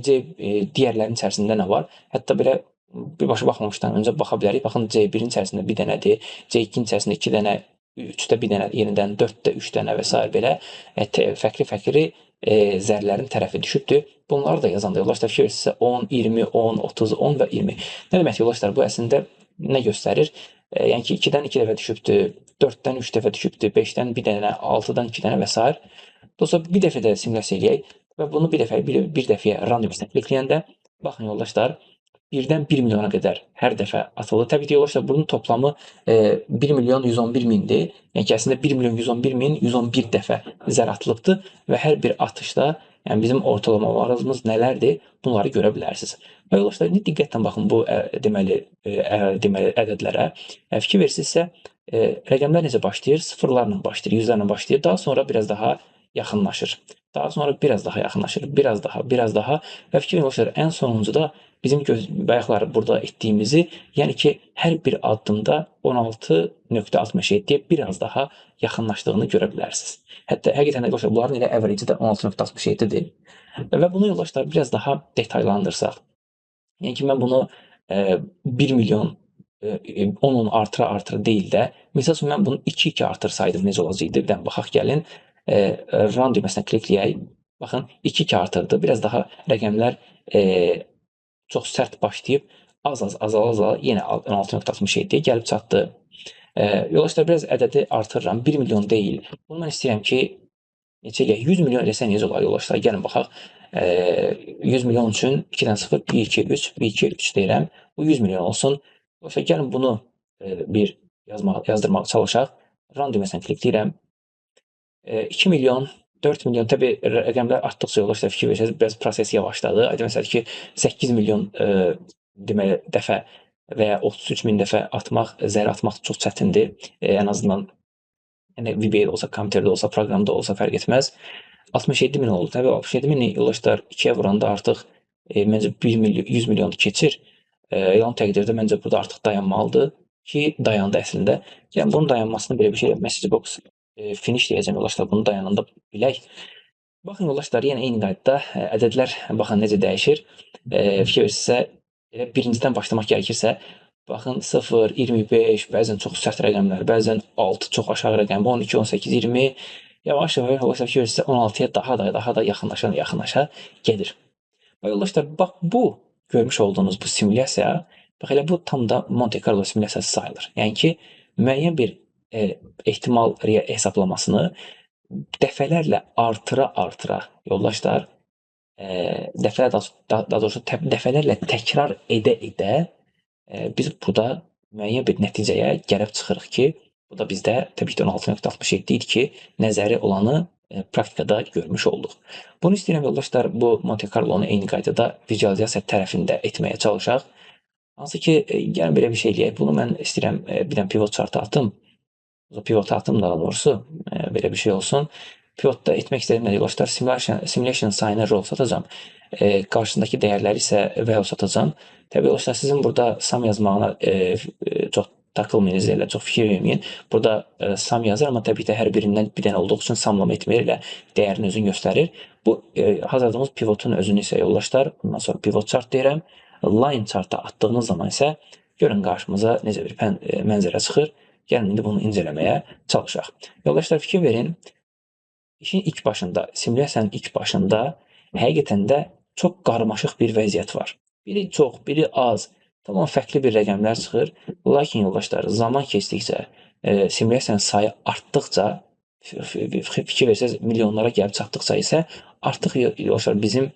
digərlərinin içərisində nə var? Hətta belə birbaşa baxmamışdan öncə baxa bilərik. Baxın C1-in içərisində bir dənədir, C2-nin içərisində 2 dənə, 3-də bir dənə yenidən, 4-də 3 dənə və s. belə fərqli-fərqli zərlərin tərəfi düşübdür. Bunları da yazanda yoldaşlar fikir verirsinizsə 10, 20, 10, 30, 10 və 20. Nə demək yoldaşlar? Bu əslində nə göstərir? Yəni ki, 2-dən 2 dəfə düşübdür, 4-dən 3 dəfə düşübdür, 5-dən 1 dənə, 6-dan 2 dənə və s. Dostlar, bir dəfə də simulyasiya eləyək və bunu bir dəfəyə random klikləyəndə baxın yoldaşlar, 1-dən 1 milyona qədər hər dəfə atılır. Təbii ki, yoldaşlar, bunun toplamı 1 milyon 111 mindir. Yəni ki, əslində 1 milyon 111 min 111 dəfə zər atılıbdır və hər bir atışda yəni bizim ortalamalarımız nələrdir? Bunları görə bilərsiniz. Və yoldaşlar, indi diqqətlə baxın bu deməli ədədlərə. Fikir versinizsə, rəqəmlər necə başlayır? Sıfırlarla başlayır, yüzlərlə başlayır. Daha sonra biraz daha yaxınlaşır. Daha sonra biraz daha yaxınlaşır, biraz daha və fikir verin, ən sonuncuda bizim bayaqlar burada etdiyimizi, yəni ki, hər bir addımda 16.67-yə biraz daha yaxınlaşdığını görə bilərsiniz. Hətta həqiqətən də yoldaşlar, bunların elə average də 16.67-dir. Və bunu yoldaşlar biraz daha detaylandırsaq. Yəni ki, mən bunu 1 milyon 10-un artıra deyil də, misal üçün mən bunu 2-2 artırsaydım necə olacaqdı? Bir dənə baxaq gəlin. Run düyməsinə klikləyək. Baxın, 2-2 artırdı. Biraz daha rəqəmlər çox sərt başlayıb az-az azala yenə 16.67-yə gəlib çatdı. Yoldaşlar, biraz ədədi artırıram. 1 milyon deyil. Bunu mən istəyirəm ki, neçə eləyək? 100 milyon eləsə necə olar yoldaşlar? Gəlin baxaq. 100 milyon üçün 2-dən 0, 1, 2, 3, 1, 2, 3 deyirəm. Bu 100 milyon olsun. Yoldaşlar, gəlin bunu bir yazdırmağa çalışaq. Run düyməsini klikləyirəm. 2 milyon, 4 milyon, təbii rəqəmlər artdıqca yoldaşlar fikir verirsiniz, biraz proses yavaşladı. Məsələn ki, 8 milyon deməli dəfə və ya 33 min dəfə zər atmaq çox çətindir. Ən azından yəni VBA-də olsa, kompüterdə olsa, proqramda olsa fərq etməz. 67 min oldu. Təbii 67 mini yoldaşlar 2-yə vuranda artıq məncə 100 milyonu keçir. Yalan təqdirdə məncə burada artıq dayanmalıdır ki, dayandı əslində. Yəni bunun dayanmasını belə bir şey message box finish deyəcəm yoldaşlar, bunu dayananda bilək. Baxın yoldaşlar, yenə eyni qaydada ədədlər baxın necə dəyişir. Fikir verirsinizsə, elə birincidən başlamaq gərekirsə, baxın 0, 25, bəzən çox sərt rəqəmlər, bəzən 6 çox aşağı rəqəm, 12, 18, 20, yavaş-yavaş yoldaşlar fikir verirsinizsə 16-ya daha da yaxınlaşa gedir. Və yoldaşlar, bax bu görmüş olduğunuz bu simulyasiya, bax elə bu tam da Monte Carlo simulyasiyası sayılır. Yəni ki, müəyyən bir ehtimal hesablamasını dəfələrlə artıra yoldaşlar, dəfələrlə təkrar edə biz burada müəyyən bir nəticəyə gəlib çıxırıq ki, bu da bizdə təbii ki 16.67 idi ki, nəzəri olanı praktikada görmüş olduq. Bunu istəyirəm yoldaşlar, bu Monte Carlo-nu eyni qaydada vizualizasiya tərəfində etməyə çalışaq. Hansı ki, gəlin belə bir şey eləyək. Bunu mən istəyirəm bir dənə pivot chartı atım. Pivot atım daha doğrusu, belə bir şey olsun. Pivotda etmək istədiyim nədir yoldaşlar? Simulation sayını row satacam. Qarşısındakı dəyərləri isə value satacam. Təbii yoldaşlar, sizin burada sum yazmağına çox takılmayınız, elə çox fikir verməyin. Burada sum yazır, amma təbii ki hər birindən bir dənə olduğu üçün samlama etmir, elə dəyərini özünü göstərir. Bu hazırladığımız pivotun özünü isə yoldaşlar, bundan sonra pivot chart deyirəm. Line chart'a atdığınız zaman isə görün qarşımıza necə bir mənzərə çıxır. Gəlin indi bunu incələməyə çalışaq. Yoldaşlar, fikir verin. İşin ilk başında, simulyasiyanın ilk başında həqiqətən də çox qarmaşıq bir vəziyyət var. Biri çox, biri az, tamam fərqli bir rəqəmlər çıxır. Lakin yoldaşlar, zaman keçdikcə, simulyasiyanın sayı artdıqca, fikir versəz milyonlara gəlib çatdıqca isə artıq yoldaşlar bizim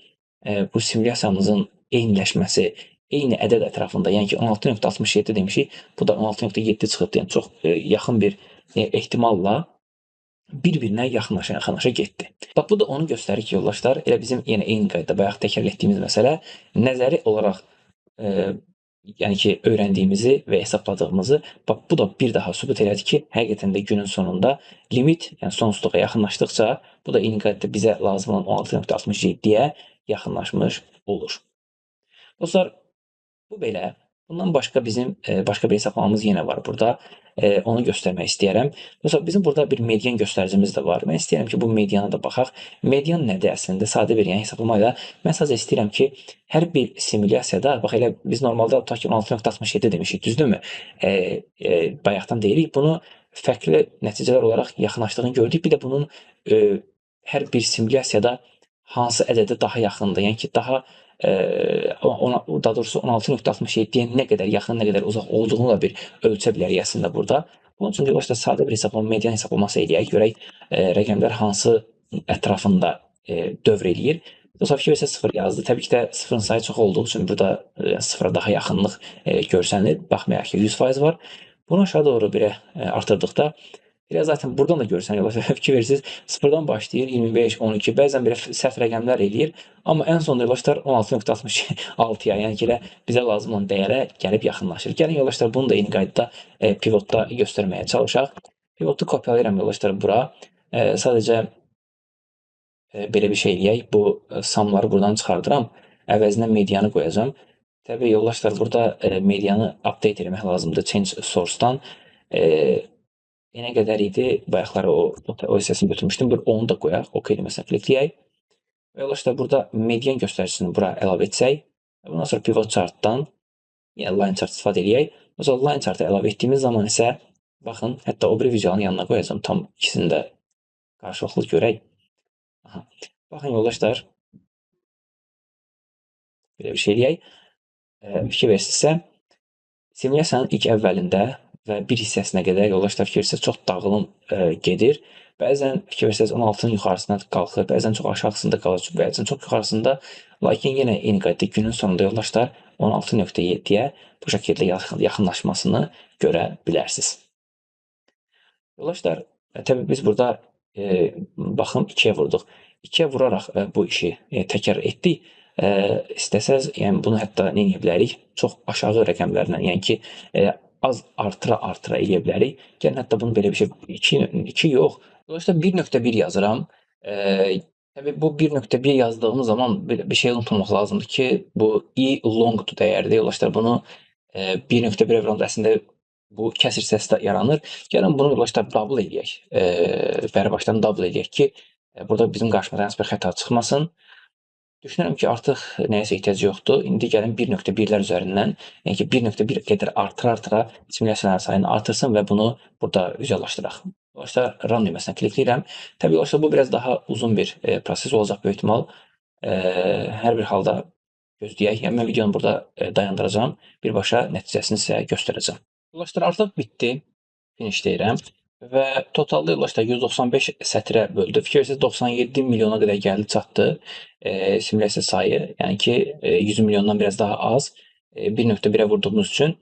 bu simulyasiyamızın eyniləşməsi, eyni ədəd ətrafında, yəni ki 16.67 demişik, bu da 16.7 çıxıb, yəni çox yaxın bir ehtimalla bir-birinə yaxınlaşa getdi. Bax, bu da onu göstərir ki, yoldaşlar, elə bizim yenə eyni qaydada bayaq təkrar etdiyimiz məsələ nəzəri olaraq yəni ki, öyrəndiyimizi və hesabladığımızı, bax, bu da bir daha sübut elədi ki, həqiqətən də günün sonunda limit, yəni sonsuzluğa yaxınlaşdıqca, bu da eyni qaydada bizə lazım olan 16.67-yə yaxınlaşmış olur. Dostlar, bu belə. Bundan başqa bizim başqa bir hesablamamız yenə var burada. onu göstərmək istəyərəm. Dostlar, bizim burada bir median göstəricimiz də var. Mən istəyirəm ki, bu mediana da baxaq. Median nədir əslində? Sadə bir yəni hesablamayla mən sadəcə istəyirəm ki, hər bir simulyasiyada, bax elə biz normalda tutaq ki 16.67 demişik, düzdürmü? Bayaqdan deyirik. Bunu fərqli nəticələr olaraq yaxınlaşdığını gördük. Bir də bunun hər bir simulyasiyada hansı ədədə daha yaxındır? Yəni ki, daha daha doğrusu 16.67-yə nə qədər yaxın, nə qədər uzaq olduğunu da bir ölçə bilərik əslində burada. Bunun üçün yavaşca sadə bir hesablama, median hesablaması eləyək, görək rəqəmlər hansı ətrafında dövr eləyir. Dostlar, fikir versəz 0 yazdı. Təbii ki də 0-ın sayı çox olduğu üçün burada 0-a daha yaxınlıq görsənir. Baxmayaraq ki 100% var. Bunu aşağı doğru bir artırdıqda biraz zaten buradan da görürsən, yavaş-yavaş fikir verirsiniz. 0-dan başlayır, 25, 12, bəzən belə səhv rəqəmlər eləyir. Amma ən sonunda yoldaşlar 16.66-ya, yəni ki, elə bizə lazım olan dəyərə gəlib yaxınlaşır. Gəlin yoldaşlar, bunu da eyni qaydada pivotda göstərməyə çalışaq. Pivotu kopyalayıram yoldaşlar bura. Sadəcə belə bir şey eləyək. Bu samları buradan çıxardıram. Əvəzinə medianı qoyacağam. Təbii yoldaşlar, burada medianı update etmək lazımdır change source-dan. Nə qədər idi? Bayaqları o hissəsini götürmüşdüm. Onu da qoyaq. OK deməsinə klikləyək. Və yoldaşlar, burada median göstəricisini bura əlavə etsək. Bundan sonra pivot chartdan yəni line chart istifadə edək. Mesela line chartı əlavə etdiyimiz zaman isə baxın, hətta o bir vizualın yanına qoyacağım. Tam ikisini də qarşılıqlı görək. Aha. Baxın yoldaşlar. Belə bir şey eləyək. Fikir versinizsə, simulyasiyanın ilk əvvəlində və bir hissəsinə qədər yoldaşlar fikir verirsiniz, çox dağılım gedir. Bəzən fikir verirsiniz 16-nın yuxarısına qalxır, bəzən çox aşağısında qalır, bəzən çox yuxarısında. Lakin yenə eyni qaydada günün sonunda yoldaşlar 16.7-yə bu şəkildə yaxınlaşmasını görə bilərsiniz. Yoldaşlar, təbii biz burada baxın 2-yə vurduq. 2-yə vuraraq bu işi təkrar etdik. İstəsəz, yəni bunu hətta nə edə bilərik? Çox aşağı rəqəmlərlə, yəni ki, az artıra eləyə bilərik. Gəlin hətta bunu belə bir şey 2 yox. Dolayısıyla 1.1 yazıram. Təbii bu 1.1 yazdığımız zaman bir şey unutmamaq lazımdır ki, bu i longdur dəyərdir. Yoldaşlar, bunu 1.1-ə vuranda əslində bu kəsir səsdə yaranır. Gəlin bunu yoldaşlar double eləyək. Bəri başdan double eləyək ki, burada bizim qarşımıza hansı bir xəta çıxmasın. Düşünürəm ki, artıq nəyəsə ehtiyac yoxdur. İndi gəlin 1.1-lər üzərindən, yəni ki 1.1 qədər artıra simulyasiyaların sayını artırsın və bunu burada vizuallaşdıraq. Yoldaşlar, run düyməsinə klikləyirəm. Təbii yoldaşlar, bu biraz daha uzun bir proses olacaq böyük ehtimal. Hər bir halda gözləyək. Yəni mən videonu burada dayandıracağam. Birbaşa nəticəsini sizə göstərəcəm. Yoldaşlar, artıq bitdi. Finish deyirəm. Və totalda yoldaşlar 195 sətrə böldü. Fikir verirsiniz 97 milyona qədər gəldi çatdı simulyasiya sayı. Yəni ki 100 milyondan biraz daha az 1.1-ə vurduğumuz üçün.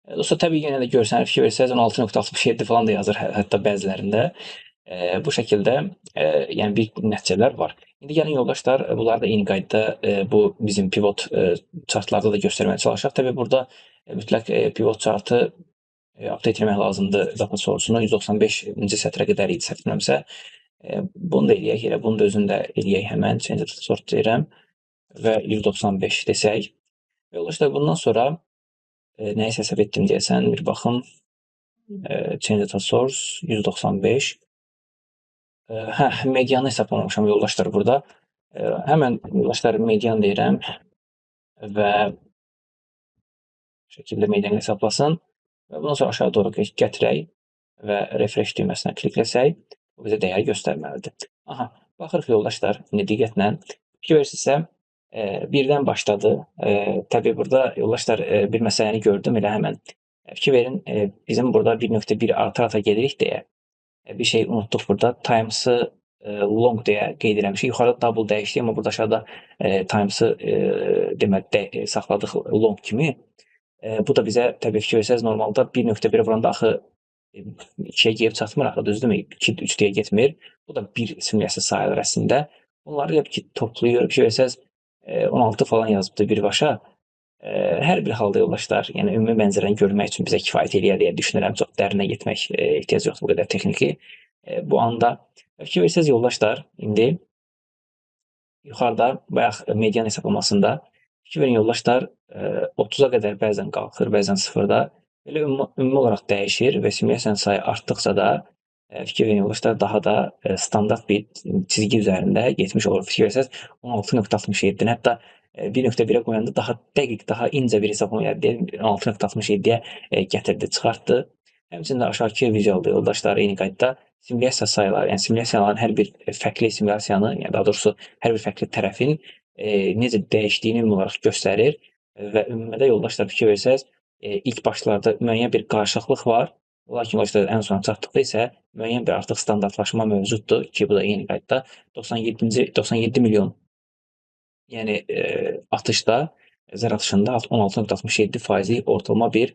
Dostlar, təbii yenə də görsənir, fikir verirsiniz 16.67 falan da yazır hətta bəzilərində. Bu şəkildə yəni bir nəticələr var. İndi gəlin yoldaşlar, bunları da eyni qaydada bu bizim pivot chartlarda da göstərməyə çalışaq. Təbii burada mütləq pivot chartı update etmək lazımdır data source-unu. 195-ci sətrə qədər idi, səhv etmirəmsə. Bunu da eləyək, elə bunu da özünü də eləyək həmən. Change data source deyirəm və 195 desək. Yoldaşlar, bundan sonra nəyisə hesab etdim deyəsən, bir baxın. Change data source 195. Medianı hesablamamışam yoldaşlar burada. Həmən yoldaşlar median deyirəm və bu şəkildə medianı hesablasın. Və bundan sonra aşağı doğru gətirək və refresh düyməsinə klikləsək, bu bizə dəyər göstərməlidir. Aha, baxırıq yoldaşlar, indi diqqətlə. Fikir verirsinizsə, birdən başladı. Təbii burada yoldaşlar bir məsələni gördüm, elə həmən. Fikir verin, bizim burada 1.1 artıra gedirik deyə bir şey unutduq burada. Times'ı long deyə qeyd eləmişik. Yuxarıda double dəyişdik, amma burada aşağıda times'ı deməli saxladıq long kimi. Bu da bizə təbii fikir versəz normalda 1.1-ə vuranda axı 2-yə gəlib çatmır axı, düzdürmü? 2-3 deyə getmir. Bu da bir simulyasiya sayılır əslində. Bunları toplayır. Fikir versəz 16 falan yazıbdı birbaşa. Hər bir halda yoldaşlar, yəni ümumi mənzərəni görmək üçün bizə kifayət eləyər deyə düşünürəm. Çox dərinə getmək ehtiyac yoxdur bu qədər texniki. Bu anda fikir versəz yoldaşlar, indi yuxarıda bayaq median hesablamasında fikir verin yoldaşlar, 30-a qədər bəzən qalxır, bəzən 0-da Belə ümumi olaraq dəyişir və simulyasiyanın sayı artdıqca da fikir verin yoldaşlar daha da standart bir çizgi üzərində getmiş olur. Fikir versəz 16.67-dən hətta 1.1-ə qoyanda daha dəqiq, daha incə bir hesablama deyə 6.67-yə gətirdi, çıxartdı. Həmçinin aşağıdakı vizualda yoldaşlar eyni qaydada simulyasiya sayıları, yəni simulyasiyaların hər bir fərqli simulyasiyanı, yəni daha doğrusu hər bir fərqli tərəfin necə dəyişdiyini ümumi olaraq göstərir və ümumiyyətlə yoldaşlar fikir versəz ilk başlarda müəyyən bir qarışıqlıq var. Lakin yoldaşlar ən sona çatdıqda isə müəyyən bir artıq standartlaşma mövcuddur ki, bu da eyni qaydada 97 milyon yəni atışda, zər atışında 16.67% ortalama bir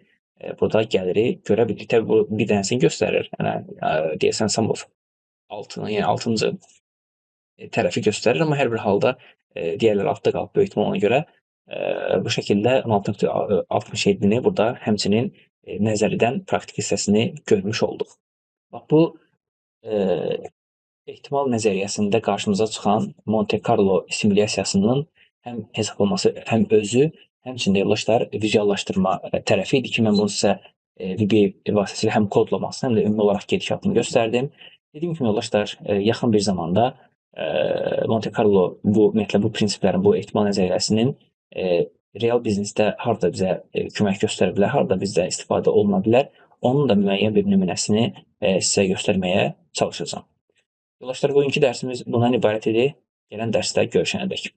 burada gəliri görə bildik. Təbii bu bir dənəsini göstərir. Yəni deyəsən Samov altını, yəni 6-cı tərəfi göstərir, amma hər bir halda digərləri altda qalıb böyük ehtimal ona görə. Bu şəkildə 16.67-ni burada həmçinin nəzəridən praktik hissəsini görmüş olduq. Bax bu ehtimal nəzəriyyəsində qarşımıza çıxan Monte Carlo simulyasiyasının həm hesablaması, həm özü, həmçinin yoldaşlar vizuallaşdırma tərəfi idi ki, mən bunu sizə VBA vasitəsilə həm kodlamasını, həm də ümumi olaraq gedişatını göstərdim. Dediyim kimi yoldaşlar, yaxın bir zamanda Monte Carlo bu ümumiyyətlə bu prinsiplərin, bu ehtimal nəzəriyyəsinin real biznesdə harda bizə kömək göstərə bilər, harda bizdə istifadə oluna bilər, onun da müəyyən bir nümunəsini sizə göstərməyə çalışacağam. Yoldaşlar, bugünkü dərsimiz bundan ibarət idi. Gələn dərsdə görüşənədək.